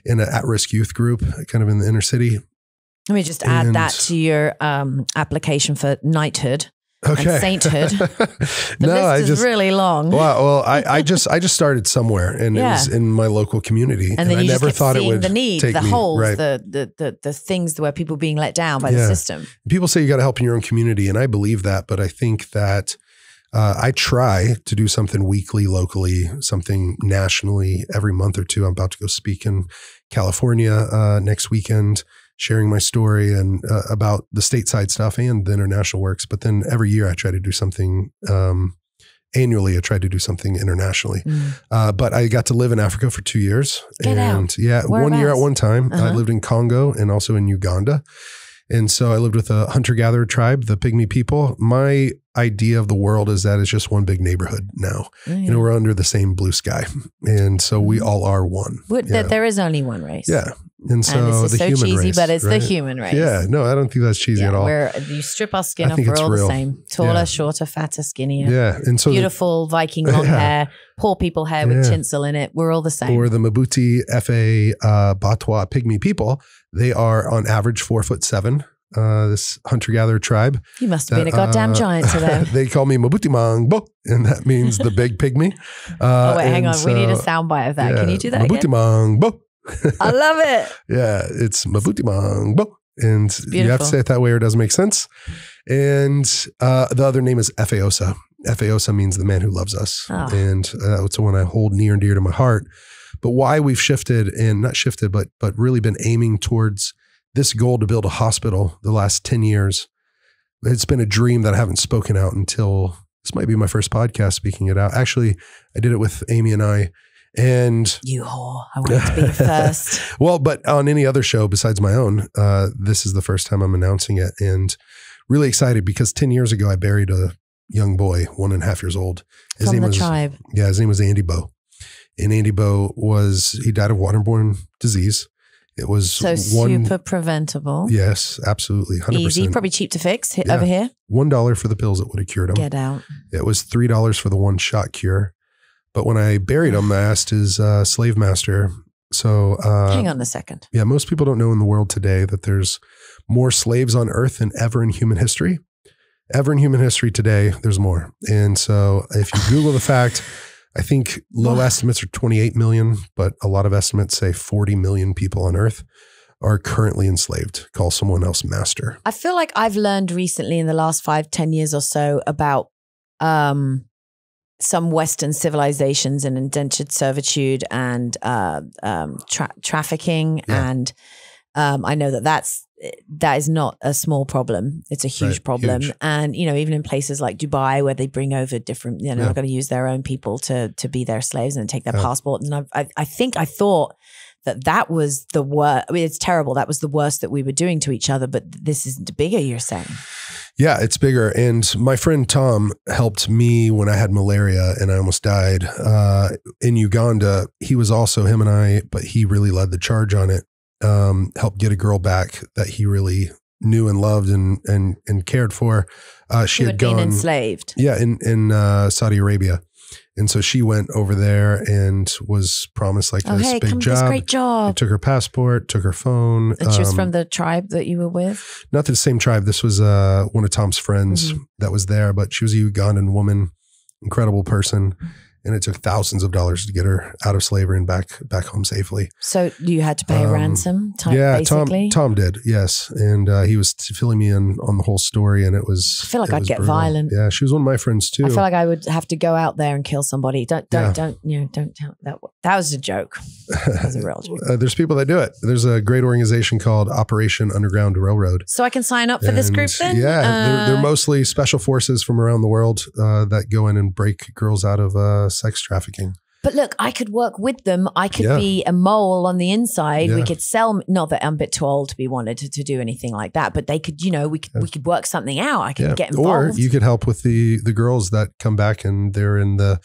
in an at-risk youth group, kind of in the inner city. Let me just add that to your application for knighthood. and sainthood. The list is really long. Well, I just started somewhere, and it was in my local community, and then I you never just thought it would the need, take the me, holes, right. the things where people are being let down by the system. People say you got to help in your own community, and I believe that, but I think that I try to do something weekly, locally, something nationally every month or two. I'm about to go speak in California next weekend, sharing my story and about the stateside stuff and the international works. But then every year I try to do something, annually I tried to do something internationally. But I got to live in Africa for 2 years. Get out. Yeah, Whereabouts? 1 year at one time. I lived in Congo and also in Uganda. And so I lived with a hunter-gatherer tribe, the Pygmy people. My idea of the world is that it's just one big neighborhood now. You know, we're under the same blue sky. And so we all are one. There is only one race. Yeah. And so this is the so human cheesy, race, but it's right? the human race. Yeah. No, I don't think that's cheesy at all. Where you strip our skin I off, think we're it's all real. the same. Taller, shorter, fatter, skinnier. Yeah. And so beautiful Viking long hair, poor people hair with tinsel in it. We're all the same. Or the Mabuti, Fa, Batwa, Pygmy people, they are on average 4'7". This hunter-gatherer tribe. You must have been a goddamn giant to them. They call me Mabuti Mangbo, and that means the big pygmy. Hang on. We need a soundbite of that. Can you do that Mabuti again? Mangbo. I love it. Yeah, it's Mabuti Mangbo. And you have to say it that way or it doesn't make sense. And the other name is Efaosa. Efaosa means the man who loves us. And that's the one I hold near and dear to my heart. But why we've shifted, and not shifted, but really been aiming towards this goal to build a hospital the last 10 years. It's been a dream that I haven't spoken out until this might be my first podcast speaking it out. Actually, I did it with Amy and I. And you whore, I wanted to be first. Well, but on any other show besides my own, this is the first time I'm announcing it, and really excited because 10 years ago I buried a young boy, 1.5 years old. His name was tribe. Yeah, his name was Andy Bow, and Andy Bow he died of waterborne disease. It was super preventable. Yes, absolutely, 100%. Easy, probably cheap to fix over here. $1 for the pills that would have cured him. Get out. It was $3 for the one shot cure. But when I buried him, I asked his slave master. So hang on a second. Yeah, most people don't know in the world today that there's more slaves on earth than ever in human history. Ever in human history today, there's more. And so if you Google the fact, I think low estimates are 28 million, but a lot of estimates say 40 million people on earth are currently enslaved. Call someone else master. I feel like I've learned recently in the last 5-10 years or so about some Western civilizations and indentured servitude and trafficking. Yeah. And I know that is not a small problem. It's a huge problem. Huge. And, you know, even in places like Dubai where they bring over different, they're going to use their own people to be their slaves and take their passport. And I thought that was the worst. I mean, it's terrible. That was the worst that we were doing to each other, but this is bigger, you're saying. Yeah, it's bigger. And my friend Tom helped me when I had malaria and I almost died in Uganda. He was also him and I, but he really led the charge on it. Helped get a girl back that he really knew and loved and cared for. She had been enslaved. Yeah, in Saudi Arabia. And so she went over there and was promised like this big job. This great job. Took her passport, took her phone. And she was from the tribe that you were with? Not the same tribe. This was one of Tom's friends that was there, but she was a Ugandan woman, incredible person. And it took thousands of dollars to get her out of slavery and back home safely. So you had to pay a ransom? Basically? Tom did, yes. And he was filling me in on the whole story, and it was. I feel like I'd get violent. Yeah, she was one of my friends too. I feel like I would have to go out there and kill somebody. Don't that was a joke. That was a real joke. There's people that do it. There's a great organization called Operation Underground Railroad. So I can sign up for this group then? Yeah, they're mostly special forces from around the world that go in and break girls out of sex trafficking. But look, I could work with them. I could be a mole on the inside. Yeah. We could sell, not that I'm a bit too old to be wanted to do anything like that, but they could, we could work something out. I could get involved. Or you could help with the girls that come back and they're in not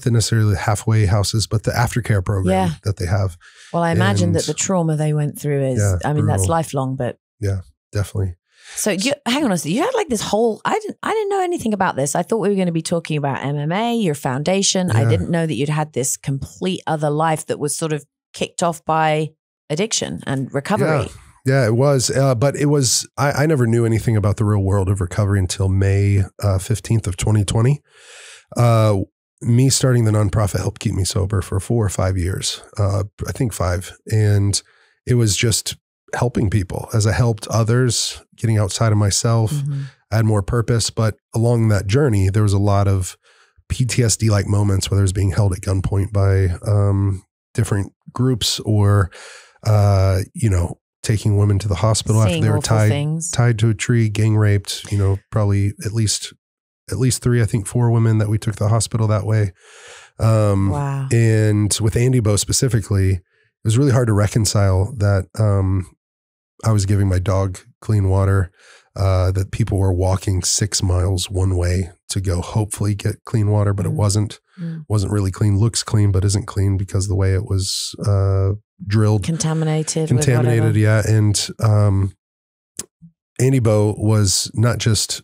necessarily halfway houses, but the aftercare program that they have. Well, I imagine that the trauma they went through is, that's lifelong, but. Yeah, definitely. So hang on a second. You had like this whole, I didn't know anything about this. I thought we were going to be talking about MMA, your foundation. Yeah. I didn't know that you'd had this complete other life that was sort of kicked off by addiction and recovery. Yeah, it was. But it was, I never knew anything about the real world of recovery until May 15th of 2020. Me starting the nonprofit helped keep me sober for 4 or 5 years. I think 5. And it was just helping people as I helped others, getting outside of myself. I had more purpose. But along that journey, there was a lot of PTSD-like moments, whether it was being held at gunpoint by different groups or, taking women to the hospital after they were tied to a tree, gang raped, probably at least 3, I think 4 women that we took to the hospital that way. Wow. And with Andy Bo specifically, it was really hard to reconcile that I was giving my dog clean water, that people were walking 6 miles one way to go hopefully get clean water, but it wasn't really clean. Looks clean, but isn't clean because the way it was drilled. Contaminated, yeah. And Andy Bo was not just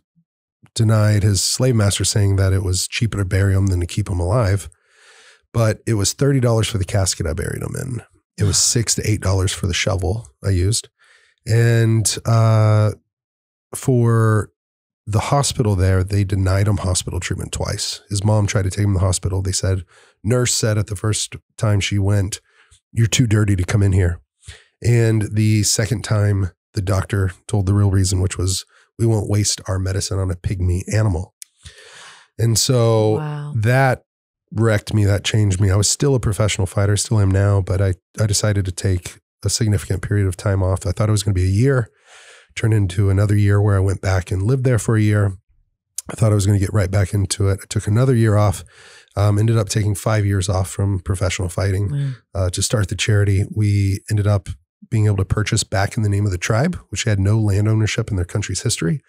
denied his slave master, saying that it was cheaper to bury him than to keep him alive, but it was $30 for the casket I buried him in. It was $6 to $8 for the shovel I used. And for the hospital there, they denied him hospital treatment twice. His mom tried to take him to the hospital. They said, nurse said at the first time she went, "You're too dirty to come in here." And the second time, the doctor told the real reason, which was, "We won't waste our medicine on a pygmy animal." And so that wrecked me. That changed me. I was still a professional fighter, still am now, but I decided to take a significant period of time off. I thought it was going to be a year, turned into another year where I went back and lived there for a year. I thought I was going to get right back into it. I took another year off, ended up taking 5 years off from professional fighting to start the charity. We ended up being able to purchase back in the name of the tribe, which had no land ownership in their country's history.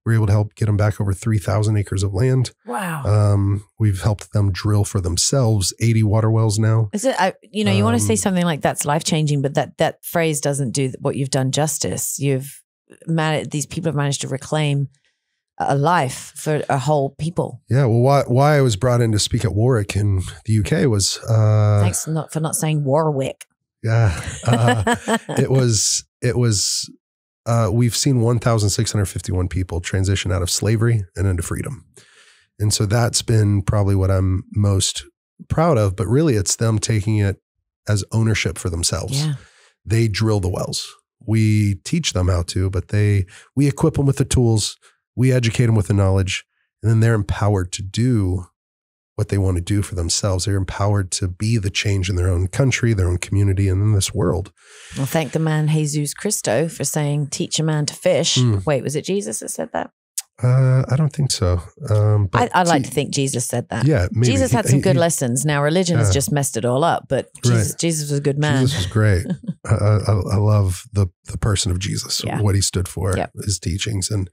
We were able to help get them back over 3,000 acres of land. Wow. We've helped them drill for themselves 80 water wells now. Is it, you want to say something like that's life-changing, but that phrase doesn't do what you've done justice. These people have managed to reclaim a life for a whole people. Yeah. Well, why I was brought in to speak at Warwick in the UK was, thanks for not saying Warwick. Yeah. It was, we've seen 1,651 people transition out of slavery and into freedom. And so that's been probably what I'm most proud of, but really it's them taking it as ownership for themselves. Yeah. They drill the wells. We teach them how to, but we equip them with the tools, we educate them with the knowledge, and then they're empowered to do what they want to do for themselves. They're empowered to be the change in their own country, their own community, and in this world. Well, thank the man Jesus Christo for saying, "Teach a man to fish." Wait, was it Jesus that said that? I don't think so. I'd like to think Jesus said that. Yeah, maybe. Jesus had some good lessons. Now religion has just messed it all up, but Jesus was a good man. Jesus was great. I love the person of Jesus, what he stood for, his teachings, and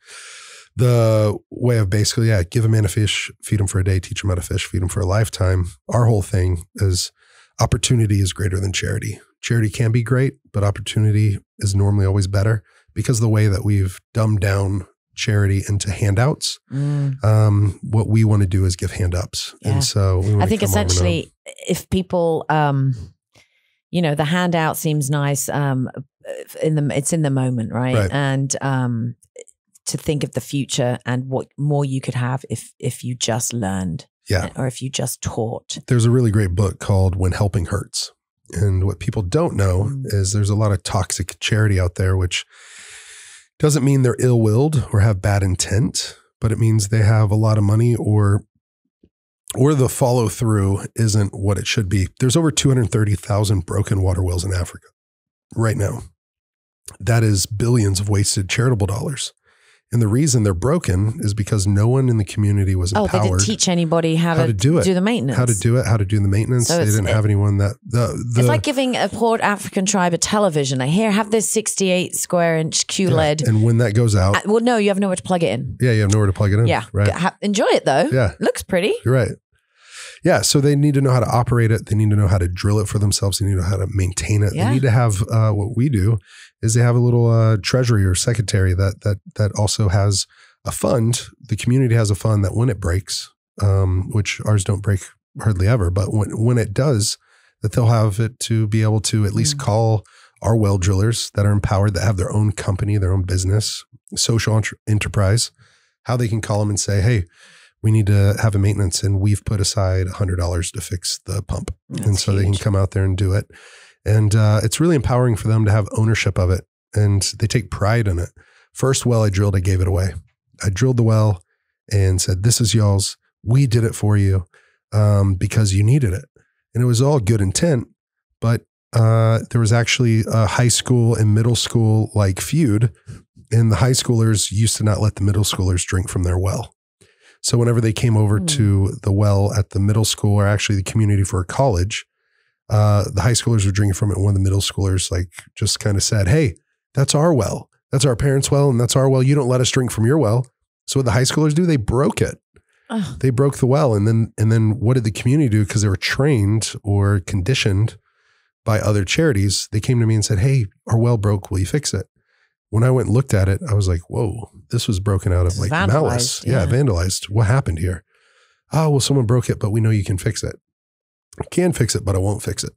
the way of basically, give a man a fish, feed him for a day, teach him how to fish, feed him for a lifetime. Our whole thing is opportunity is greater than charity. Charity can be great, but opportunity is normally always better because of the way that we've dumbed down charity into handouts. What we want to do is give hand ups. Yeah. And so I think essentially if people, the handout seems nice. It's in the moment, right? And, to think of the future and what more you could have if you just learned, or if you just taught. There's a really great book called When Helping Hurts. And what people don't know is there's a lot of toxic charity out there, which doesn't mean they're ill-willed or have bad intent, but it means they have a lot of money or the follow through isn't what it should be. There's over 230,000 broken water wells in Africa right now. That is billions of wasted charitable dollars. And the reason they're broken is because no one in the community was empowered. They didn't teach anybody how to do the maintenance. How to do it, how to do the maintenance. So they didn't have anyone that... It's like giving a poor African tribe a television. Like, here, have this 68 square inch QLED. And when that goes out... well, no, you have nowhere to plug it in. Yeah, you have nowhere to plug it in. Yeah. Right. Enjoy it though. Yeah. Looks pretty. You're right. Yeah, so they need to know how to operate it. They need to know how to drill it for themselves. They need to know how to maintain it. They need to have what we do is they have a little treasury or secretary that also has a fund. The community has a fund that when it breaks, which ours don't break hardly ever, but when it does, that they'll have it to be able to at least call are well drillers that are empowered, that have their own company, their own business, social enterprise, how they can call them and say, hey, we need to have a maintenance and we've put aside $100 to fix the pump. And so huge. They can come out there and do it. And it's really empowering for them to have ownership of it. And they take pride in it. First well I drilled, I gave it away. I drilled the well and said, this is y'all's. We did it for you because you needed it. And it was all good intent, but there was actually a high school and middle school like feud, and the high schoolers used to not let the middle schoolers drink from their well. So whenever they came over to the well at the middle school, or actually the community for a college, the high schoolers were drinking from it. One of the middle schoolers like just kind of said, hey, that's our well. That's our parents' well, and that's our well. You don't let us drink from your well. So what the high schoolers do, they broke it. Oh. They broke the well. And then what did the community do? Because they were trained or conditioned by other charities. They came to me and said, hey, our well broke. Will you fix it? When I went and looked at it, I was like, whoa, this was broken out of like malice. Yeah, vandalized. What happened here? Oh, well, someone broke it, but we know you can fix it. I can fix it, but I won't fix it.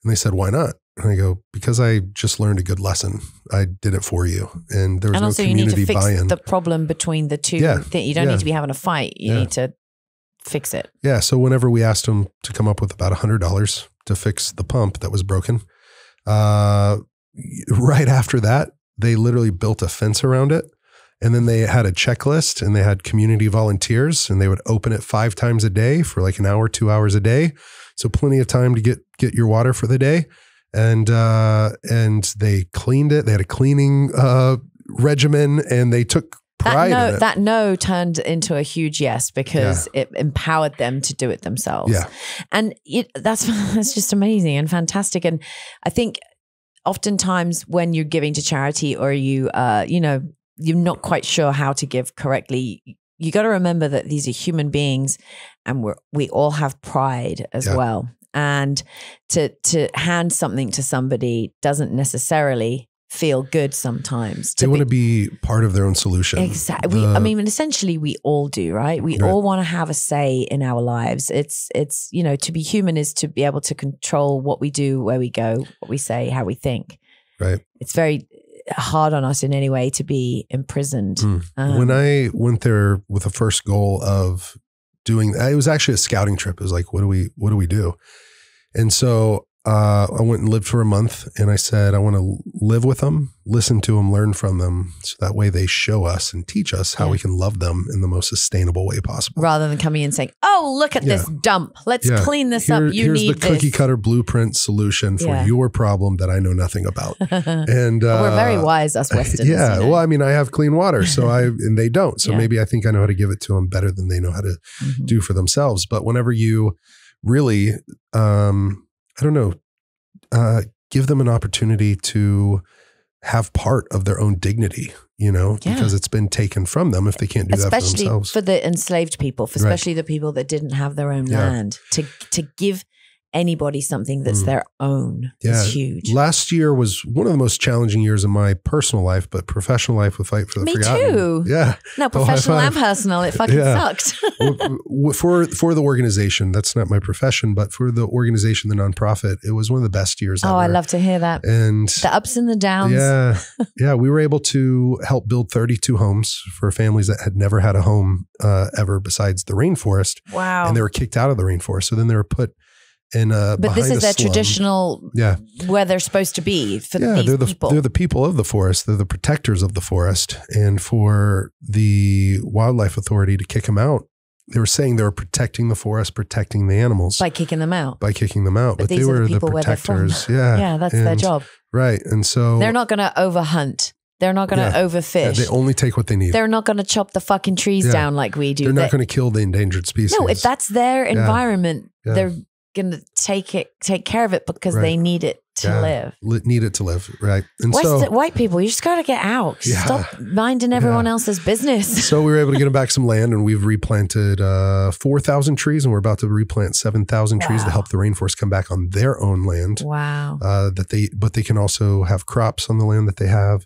And they said, why not? And I go, because I just learned a good lesson. I did it for you. And there was no community buy-in. And also you need to fix the problem between the two. You don't need to be having a fight. You need to fix it. Yeah. So whenever we asked them to come up with about $100 to fix the pump that was broken, right after that, they literally built a fence around it. And then they had a checklist and they had community volunteers and they would open it 5 times a day for like an hour, 2 hours a day. So plenty of time to get your water for the day. And they cleaned it. They had a cleaning regimen and they took pride in it. That no turned into a huge yes because it empowered them to do it themselves. Yeah. And that's just amazing and fantastic. And I think oftentimes when you're giving to charity or you're not quite sure how to give correctly, you got to remember that these are human beings and we all have pride as well. And to hand something to somebody doesn't necessarily feel good sometimes. They want to be part of their own solution. Exactly. Essentially we all do, right? We all want to have a say in our lives. It's to be human is to be able to control what we do, where we go, what we say, how we think. Right. It's very hard on us in any way to be imprisoned. When I went there with the first goal of doing, it was actually a scouting trip. It was like, what do we do? And so I went and lived for a month and I said, I want to live with them, listen to them, learn from them. So that way they show us and teach us how we can love them in the most sustainable way possible. Rather than coming in and saying, oh, look at this dump. Let's clean this up. Here's the cookie cutter blueprint solution for your problem that I know nothing about. And we're very wise, us Westerners. Well, I have clean water, and they don't. So maybe I think I know how to give it to them better than they know how to do for themselves. But whenever you really, give them an opportunity to have part of their own dignity, because it's been taken from them if they can't do that for themselves. Especially for the enslaved people, especially the people that didn't have their own land, to give anybody something that's their own is huge. Last year was one of the most challenging years of my personal life, but professional life with Fight for the Forgotten. Me too. Yeah. No, professional and personal. It fucking sucked. For the organization, that's not my profession, but for the organization, the nonprofit, it was one of the best years ever. Oh, I love to hear that. And the ups and the downs. Yeah. We were able to help build 32 homes for families that had never had a home ever besides the rainforest. Wow. And they were kicked out of the rainforest. So then they were put but this is their traditional, where they're supposed to be for these people. They're the people of the forest. They're the protectors of the forest. And for the Wildlife Authority to kick them out, they were saying they were protecting the forest, protecting the animals. By kicking them out. But they were the protectors. Yeah, that's their job. Right. And so they're not going to overhunt. They're not going to overfish. They only take what they need. They're not going to chop the fucking trees down like we do. They're not going to kill the endangered species. No, if that's their environment, they're going to take care of it because they need it to live. Need it to live, right? And white people, you just got to get out. Stop minding everyone else's business. So we were able to get them back some land, and we've replanted 4,000 trees, and we're about to replant 7,000 trees to help the rainforest come back on their own land. Wow. But they can also have crops on the land that they have.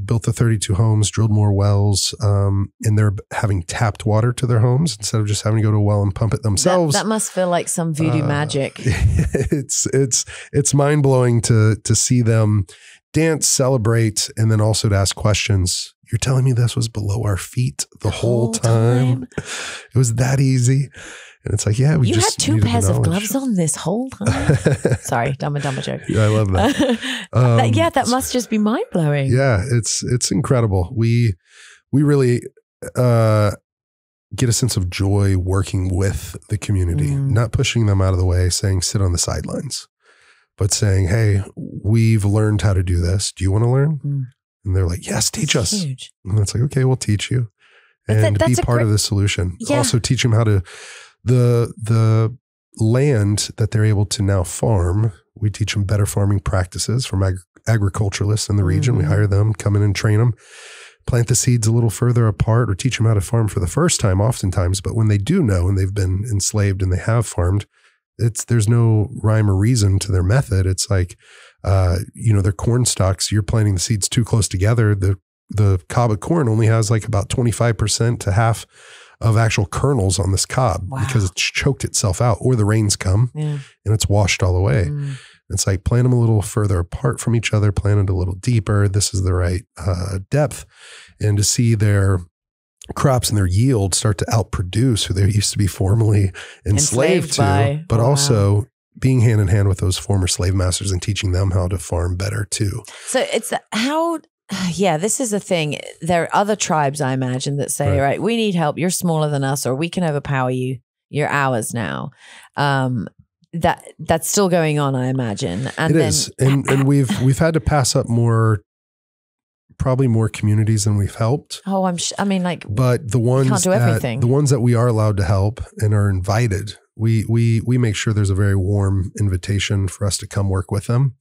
built the 32 homes, drilled more wells, and they're having tapped water to their homes instead of just having to go to a well and pump it themselves. That must feel like some voodoo magic. It's mind blowing to see them dance, celebrate, and then also to ask questions. You're telling me this was below our feet the whole time? It was that easy. And it's like, yeah, you had 2 pairs of gloves on this whole time. Sorry, dumb joke. Yeah, I love that. That must just be mind blowing. Yeah, it's incredible. We really get a sense of joy working with the community, not pushing them out of the way, saying sit on the sidelines, but saying, hey, we've learned how to do this. Do you want to learn? And they're like, yes, teach us. Huge. And it's like, okay, we'll teach you and be part of the solution. Yeah. Also teach them how to the land that they're able to now farm. We teach them better farming practices from agriculturalists in the region. We hire them, come in and train them, plant the seeds a little further apart, or teach them how to farm for the first time oftentimes. But when they do know and they've been enslaved and they have farmed, there's no rhyme or reason to their method. It's like, their corn stalks, you're planting the seeds too close together. The cob of corn only has like about 25% to half of actual kernels on this cob because it's choked itself out, or the rains come and it's washed all away. It's like plant them a little further apart from each other, plant it a little deeper. This is the right depth. And to see their crops and their yield start to outproduce who they used to be formerly enslaved to, but also being hand in hand with those former slave masters and teaching them how to farm better too. So it's this is the thing. There are other tribes, I imagine, that say, right, we need help. You're smaller than us, or we can overpower you. You're ours now. That's still going on, I imagine. And it is. And we've had to pass up probably more communities than we've helped. Oh, but the ones can't do everything. The ones that we are allowed to help and are invited, we make sure there's a very warm invitation for us to come work with them.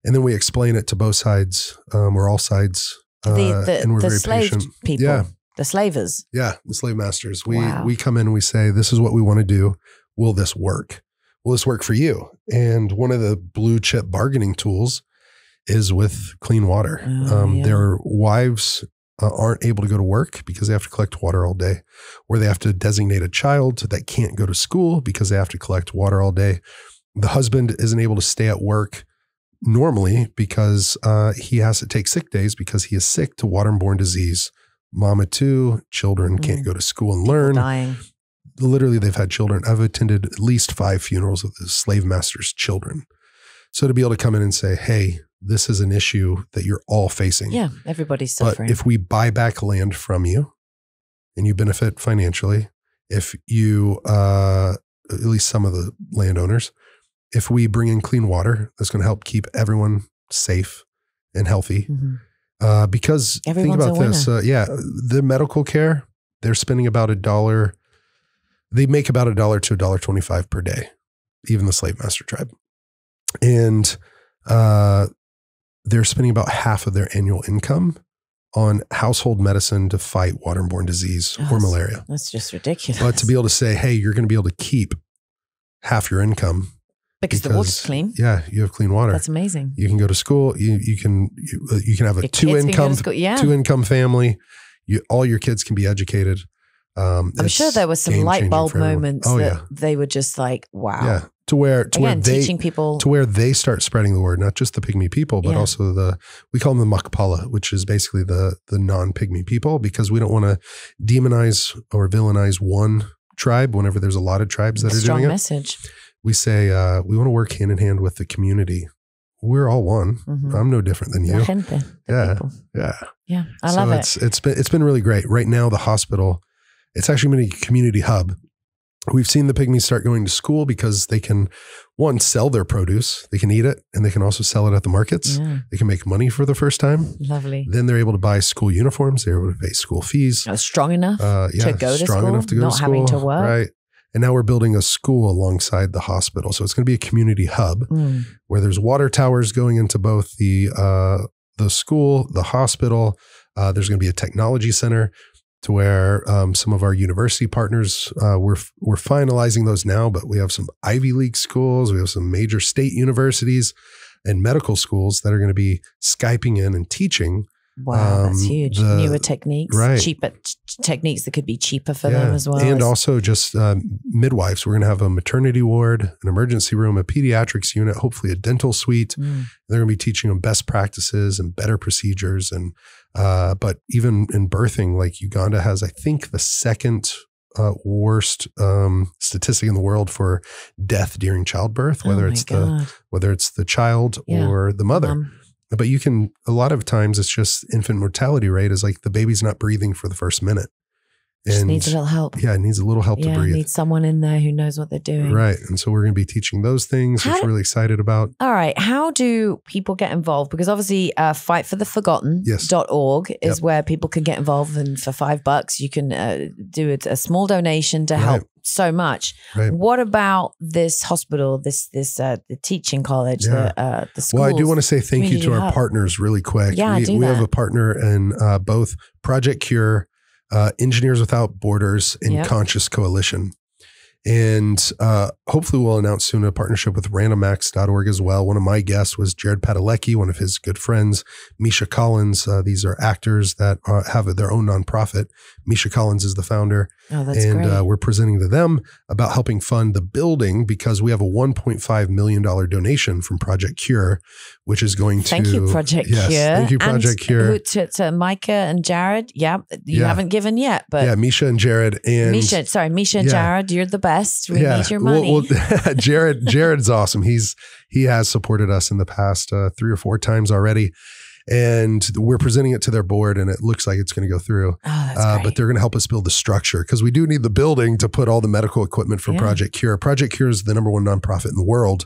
And then we explain it to both sides, or all sides. And we're very patient. People, yeah. The slavers. Yeah, the slave masters. We come in and we say, this is what we want to do. Will this work? Will this work for you? And one of the blue chip bargaining tools is with clean water. Their wives aren't able to go to work because they have to collect water all day, or they have to designate a child that can't go to school because they have to collect water all day. The husband isn't able to stay at work normally because he has to take sick days because he is sick to waterborne disease. Mama too, children can't go to school and learn. Dying. Literally, they've had children. I've attended at least 5 funerals of the slave master's children. So to be able to come in and say, hey, this is an issue that you're all facing. Yeah, everybody's suffering. But if we buy back land from you and you benefit financially, if you, at least some of the landowners, if we bring in clean water, that's going to help keep everyone safe and healthy. Because everyone's think about this. The medical care, they're spending about $1. They make about $1 to $1.25 per day, even the slave master tribe. And they're spending about half of their annual income on household medicine to fight waterborne disease or malaria. That's just ridiculous. But to be able to say, hey, you're going to be able to keep half your income. Because the water's clean. Yeah, you have clean water. That's amazing. You can go to school. You can have a two income family. All your kids can be educated. I'm sure there were some light bulb moments that they were just like, wow. Yeah. To where teaching people to where they start spreading the word, not just the Pygmy people, but also we call them the Makpala, which is basically the non-Pygmy people, because we don't want to demonize or villainize one tribe whenever there's a lot of tribes that are doing it. Strong message. We say we want to work hand in hand with the community. We're all one. I'm no different than you. Yeah. I love it. It's been really great. Right now, the hospital, it's actually been a community hub. We've seen the Pygmies start going to school because they can, one, sell their produce. They can eat it, and they can also sell it at the markets. Yeah. They can make money for the first time. Lovely. Then they're able to buy school uniforms. They're able to pay school fees. Strong enough to go to school, enough to go not to school, having to work. Right. And now we're building a school alongside the hospital. So it's going to be a community hub where there's water towers going into both the school, the hospital. There's going to be a technology center to where some of our university partners, we're finalizing those now, but we have some Ivy League schools. We have some major state universities and medical schools that are going to be Skyping in and teaching Wow, that's huge. Newer techniques, right. cheaper techniques that could be cheaper for them as well. And also just midwives. We're going to have a maternity ward, an emergency room, a pediatrics unit, hopefully a dental suite. They're going to be teaching them best practices and better procedures. And but even in birthing, like Uganda has, I think, the second worst statistic in the world for death during childbirth, whether it's the child or the mother. But you can, a lot of times it's just infant mortality rate is like the baby's not breathing for the first minute. Just needs a little help. Yeah, it needs a little help to breathe. Needs someone in there who knows what they're doing. Right. And so we're going to be teaching those things, which we're really excited about. All right. How do people get involved? Because obviously fightfortheforgotten.org is where people can get involved. And for $5, you can do a small donation to help so much. Right. What about this hospital, the teaching college, the schools? Well, I do want to say thank you to our partners really quick. Yeah, we have a partner in both Project Cure, Engineers Without Borders, and Conscious Coalition. And hopefully we'll announce soon a partnership with randomax.org as well. One of my guests was Jared Padalecki, one of his good friends, Misha Collins. These are actors that have their own nonprofit. Misha Collins is the founder. Oh, that's great. And we're presenting to them about helping fund the building because we have a $1.5 million donation from Project Cure, which is going to... Thank you, Project Cure. Thank you, Project Cure. To Micah and Jared. You haven't given yet, but... Yeah, Misha and Jared. And Misha and Jared, you're the best. We need your money. Well, Jared's awesome. He has supported us in the past 3 or 4 times already. And we're presenting it to their board and it looks like it's going to go through. Oh, that's great. But they're going to help us build the structure because we do need the building to put all the medical equipment for Project Cure. Project Cure is the #1 nonprofit in the world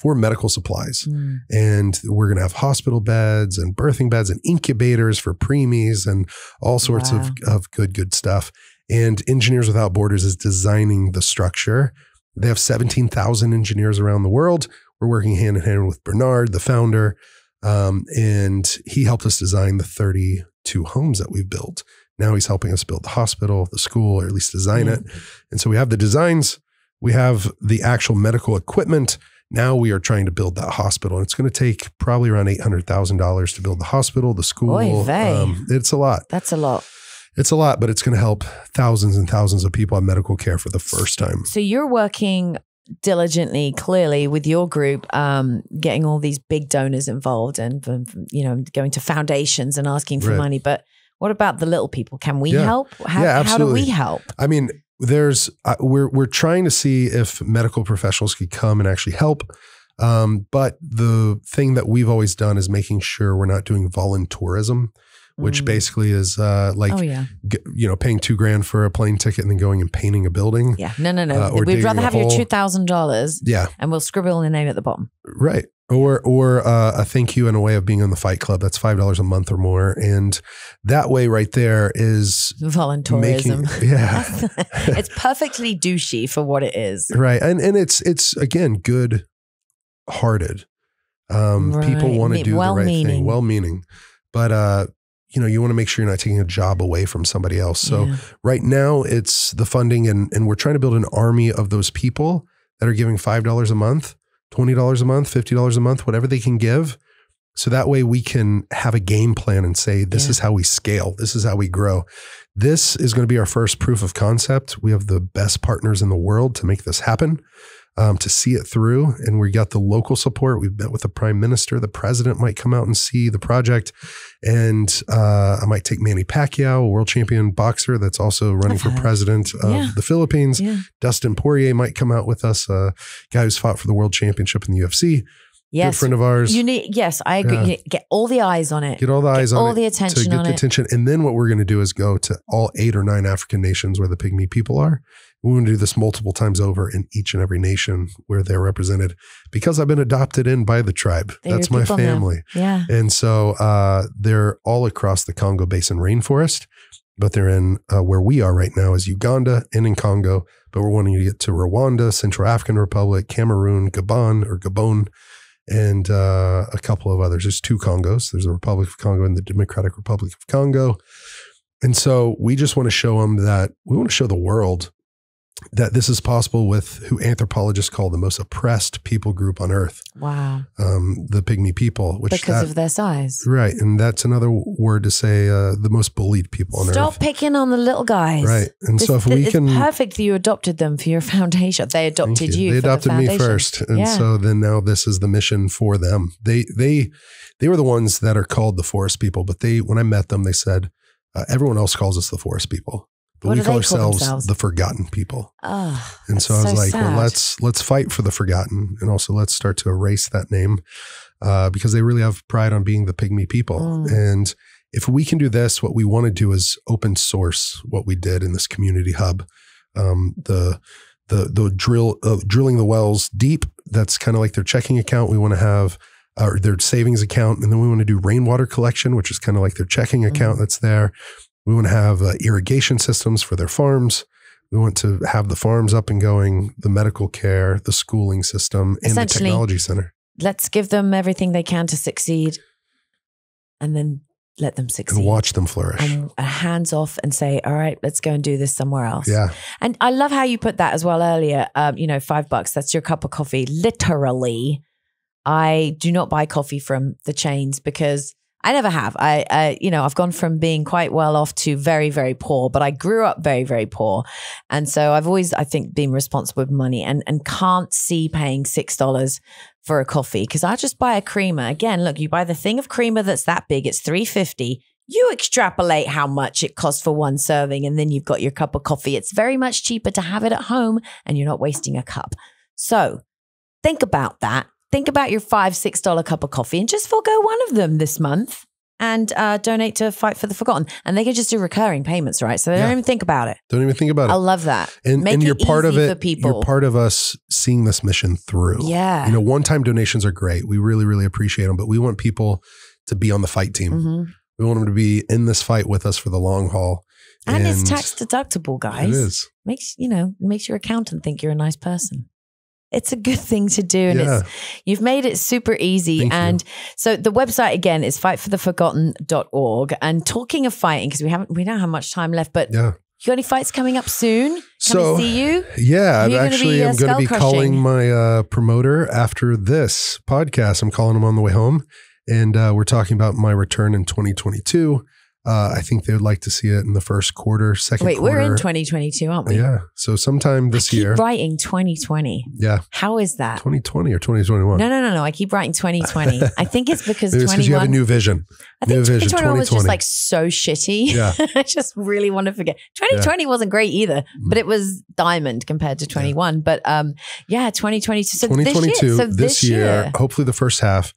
for medical supplies. And we're going to have hospital beds and birthing beds and incubators for preemies and all sorts of good stuff. And Engineers Without Borders is designing the structure. They have 17,000 engineers around the world. We're working hand in hand with Bernard, the founder. And he helped us design the 32 homes that we've built. Now he's helping us build the hospital, the school, or at least design it. And so we have the designs, we have the actual medical equipment. Now we are trying to build that hospital. And it's going to take probably around $800,000 to build the hospital, the school. It's a lot. That's a lot. It's a lot, but it's going to help thousands and thousands of people have medical care for the first time. So you're working diligently, clearly, with your group, getting all these big donors involved and, going to foundations and asking for money. But what about the little people? Can we help? How do we help? I mean, we're trying to see if medical professionals could come and actually help. But the thing that we've always done is making sure we're not doing voluntourism, which basically is paying $2,000 for a plane ticket and then going and painting a building. Yeah, no. We'd rather have your $2,000. Yeah, and we'll scribble the name at the bottom. Right. Or a thank you in a way of being on the Fight Club. That's $5 a month or more, and that way right there is voluntourism. It's perfectly douchey for what it is. Right, and it's again good hearted. People want to do the right thing, well-meaning, but you want to make sure you're not taking a job away from somebody else. So right now it's the funding and we're trying to build an army of those people that are giving $5 a month, $20 a month, $50 a month, whatever they can give. So that way we can have a game plan and say, this is how we scale. This is how we grow. This is going to be our first proof of concept. We have the best partners in the world to make this happen. To see it through. And we got the local support. We've met with the prime minister. The president might come out and see the project. And I might take Manny Pacquiao, a world champion boxer that's also running for president of the Philippines. Yeah. Dustin Poirier might come out with us, a guy who's fought for the world championship in the UFC. Yes. Good friend of ours. I agree. Yeah. Get all the eyes on it. Get all the eyes on it. All the attention to get the attention. And then what we're going to do is go to all 8 or 9 African nations where the Pygmy people are. We're going to do this multiple times over in each and every nation where they're represented because I've been adopted in by the tribe. That's my family. Now. Yeah. And so they're all across the Congo Basin rainforest, but they're in where we are right now is Uganda and in Congo, but we're wanting to get to Rwanda, Central African Republic, Cameroon, Gabon, and a couple of others. There's 2 Congos. There's the Republic of Congo and the Democratic Republic of Congo. And so we just want to show them that we want to show the world that this is possible with who anthropologists call the most oppressed people group on earth. Wow. The Pygmy people. Because of their size. Right. And that's another word to say the most bullied people on earth. Stop picking on the little guys. Right. And so if we can... It's perfect that you adopted them for your foundation. They adopted you. They adopted me first. And so then now this is the mission for them. They were the ones that are called the forest people, but when I met them, they said, everyone else calls us the forest people. But we call ourselves the forgotten people. Oh, and so I was like, well, let's fight for the forgotten. And also let's start to erase that name because they really have pride on being the Pygmy people. And if we can do this, what we want to do is open source what we did in this community hub. The drilling the wells deep, that's kind of like their checking account. We want to have their savings account. And then we want to do rainwater collection, which is kind of like their checking account that's there. We want to have irrigation systems for their farms. We want to have the farms up and going, the medical care, the schooling system, and the technology center. Let's give them everything they can to succeed and then let them succeed. And watch them flourish. And hands off and say, all right, let's go and do this somewhere else. Yeah. And I love how you put that as well earlier. $5, that's your cup of coffee. Literally, I do not buy coffee from the chains because I never have. I've gone from being quite well off to very, very poor, but I grew up very, very poor. And so I've always, I think, been responsible with money and can't see paying $6 for a coffee because I'll just buy a creamer. Again, look, you buy the thing of creamer that's that big, it's $3.50. You extrapolate how much it costs for one serving and then you've got your cup of coffee. It's very much cheaper to have it at home and you're not wasting a cup. So think about that. Think about your $5, $6 cup of coffee and just forego one of them this month and donate to Fight for the Forgotten. And they can just do recurring payments, right? So they don't even think about it. Don't even think about it. I love that. And you're part of it. For people. You're part of us seeing this mission through. Yeah. One-time donations are great. We really, really appreciate them. But we want people to be on the fight team. Mm-hmm. We want them to be in this fight with us for the long haul. And it's tax deductible, guys. It is. Makes your accountant think you're a nice person. It's a good thing to do. And you've made it super easy. So the website again is fightfortheforgotten.org. And talking of fighting, because we don't have much time left, but you got any fights coming up soon? Come and see you? Yeah, I'm going to be calling my promoter after this podcast. I'm calling him on the way home. And we're talking about my return in 2022. I think they would like to see it in the first quarter, second quarter. Wait, we're in 2022, aren't we? Yeah. So sometime this year. I keep writing 2020. Yeah. How is that? 2020 or 2021? No. I keep writing 2020. I think it's because 21. It's because you have a new vision. I think 2021 was just like so shitty. Yeah. I just really want to forget. 2020 wasn't great either, but it was diamond compared to 21. Yeah. But 2022. So 2022, this year, hopefully the first half.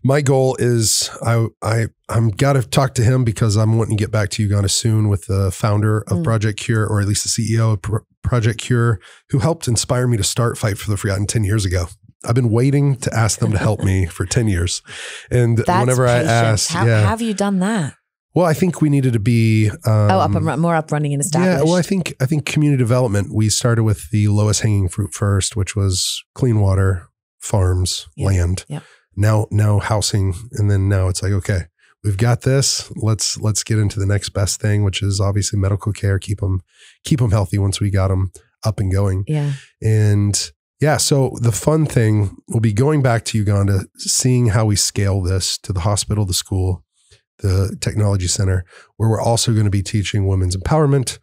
My goal is I'm got to talk to him because I'm wanting to get back to Uganda soon with the founder of Project Cure, or at least the CEO of Project Cure, who helped inspire me to start Fight for the Forgotten 10 years ago. I've been waiting to ask them to help me for 10 years. And whenever I asked, how have you done that? Well, I think we needed to be more up running and established. Yeah, well, I think community development. We started with the lowest hanging fruit first, which was clean water, farms, land. Yeah. Now housing, and then now it's like, okay, we've got this. Let's get into the next best thing, which is obviously medical care. Keep them healthy once we got them up and going. Yeah. And so the fun thing will be going back to Uganda, seeing how we scale this to the hospital, the school, the technology center, where we're also going to be teaching women's empowerment,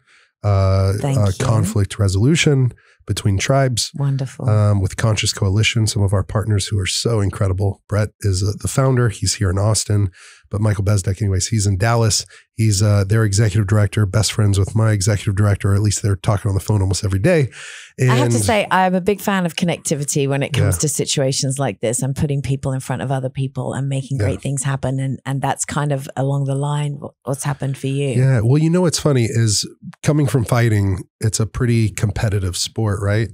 conflict resolution between tribes. Wonderful. With Conscious Coalition, some of our partners who are so incredible. Brett is the founder. He's here in Austin, but Michael Bezdek, anyways, he's in Dallas. He's their executive director, best friends with my executive director, or at least they're talking on the phone almost every day. And I have to say, I'm a big fan of connectivity when it comes to situations like this and putting people in front of other people and making great things happen. And that's kind of along the line what's happened for you. Yeah. Well, what's funny is coming from fighting, it's a pretty competitive sport, right?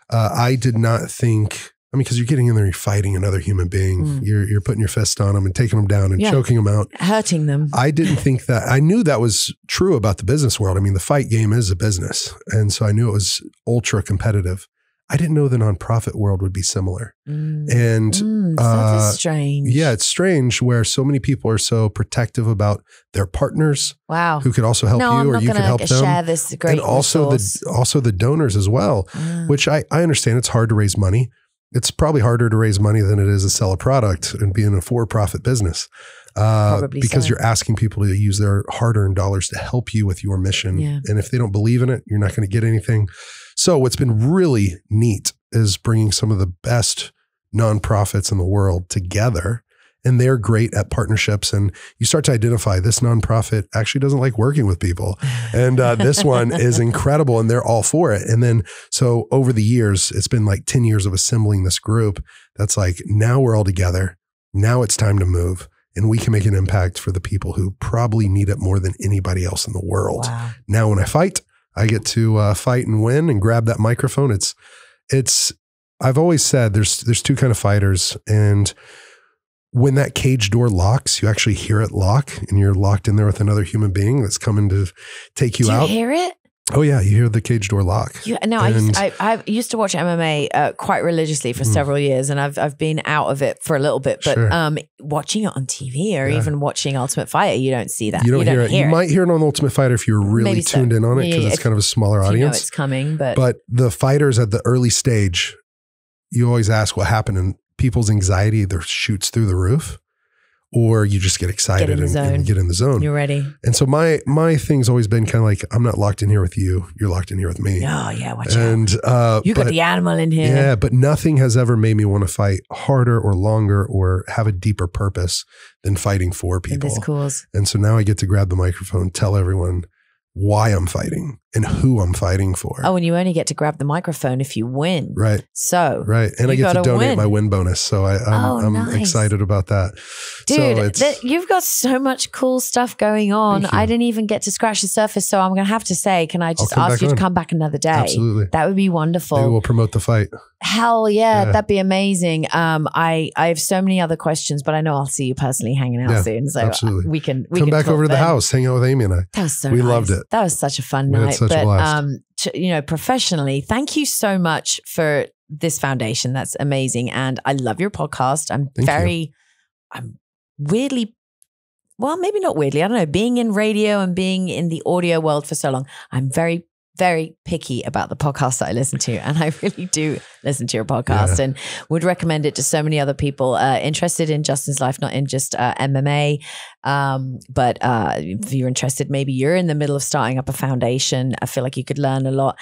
I did not think, because you're getting in there, you're fighting another human being. You're putting your fist on them and taking them down and choking them out. Hurting them. I didn't think that. I knew that was true about the business world. The fight game is a business. And so I knew it was ultra competitive. I didn't know the nonprofit world would be similar. And that is strange. Yeah, it's strange where so many people are so protective about their partners. Wow. Who could also help you, or you could help them. Share this great and also the donors as well, which I understand it's hard to raise money. It's probably harder to raise money than it is to sell a product and be in a for-profit business. Because you're asking people to use their hard-earned dollars to help you with your mission. Yeah. And if they don't believe in it, you're not going to get anything. So what's been really neat is bringing some of the best nonprofits in the world together. And they're great at partnerships. And you start to identify this nonprofit actually doesn't like working with people. And this one is incredible and they're all for it. And then, so over the years, it's been like 10 years of assembling this group. That's like, now we're all together. Now it's time to move. And we can make an impact for the people who probably need it more than anybody else in the world. Wow. Now, when I fight, I get to fight and win and grab that microphone. I've always said there's two kind of fighters, and when that cage door locks, you actually hear it lock, and you're locked in there with another human being that's coming to take you out. Do you hear it? Oh yeah, you hear the cage door lock. I used to watch MMA quite religiously for several years, and I've been out of it for a little bit. But watching it on TV or even watching Ultimate Fighter, you don't see that. You don't hear it. You might hear it on Ultimate Fighter if you're really tuned in on it, because it's kind of a smaller audience. You know it's coming, but the fighters at the early stage, you always ask what happened, and people's anxiety either shoots through the roof, or you just get excited and get in the zone. You're ready. And so my thing's always been kind of like, I'm not locked in here with you. You're locked in here with me. Oh yeah, watch out. You got the animal in here. Yeah, but nothing has ever made me want to fight harder or longer or have a deeper purpose than fighting for people. This cause. And so now I get to grab the microphone, tell everyone why I'm fighting and who I'm fighting for. Oh, and you only get to grab the microphone if you win. Right. So. Right. And I get to donate my win bonus. So I'm nice. excited about that. Dude, you've got so much cool stuff going on. I didn't even get to scratch the surface. So I'm going to have to say, can I just ask you to come back another day? Absolutely. That would be wonderful. Maybe we'll promote the fight. Hell yeah, that'd be amazing. I have so many other questions, but I know I'll see you personally hanging out soon. So absolutely. we can come back over to the house, hang out with Amy and I. That was so we nice. loved it. That was such a fun night. Had such a blast. Professionally, thank you so much for this foundation. That's amazing. And I love your podcast. I'm weirdly, well, maybe not weirdly, I don't know, being in radio and being in the audio world for so long, I'm very, very picky about the podcasts that I listen to. And I really do listen to your podcast and would recommend it to so many other people interested in Justin's life, not in just MMA. But if you're interested, maybe you're in the middle of starting up a foundation. I feel like you could learn a lot.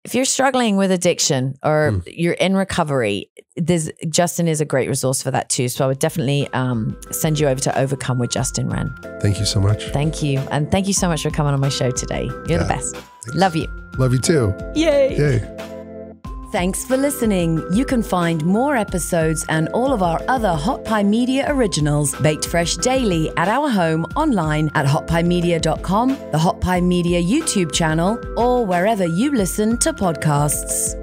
If you're struggling with addiction or you're in recovery, Justin is a great resource for that too. So I would definitely send you over to Overcome with Justin Wren. Thank you so much. Thank you. And thank you so much for coming on my show today. You're the best. Thanks. Love you. Love you too. Yay. Yay. Thanks for listening. You can find more episodes and all of our other Hot Pie Media originals baked fresh daily at our home online at hotpiemedia.com, the Hot Pie Media YouTube channel, or wherever you listen to podcasts.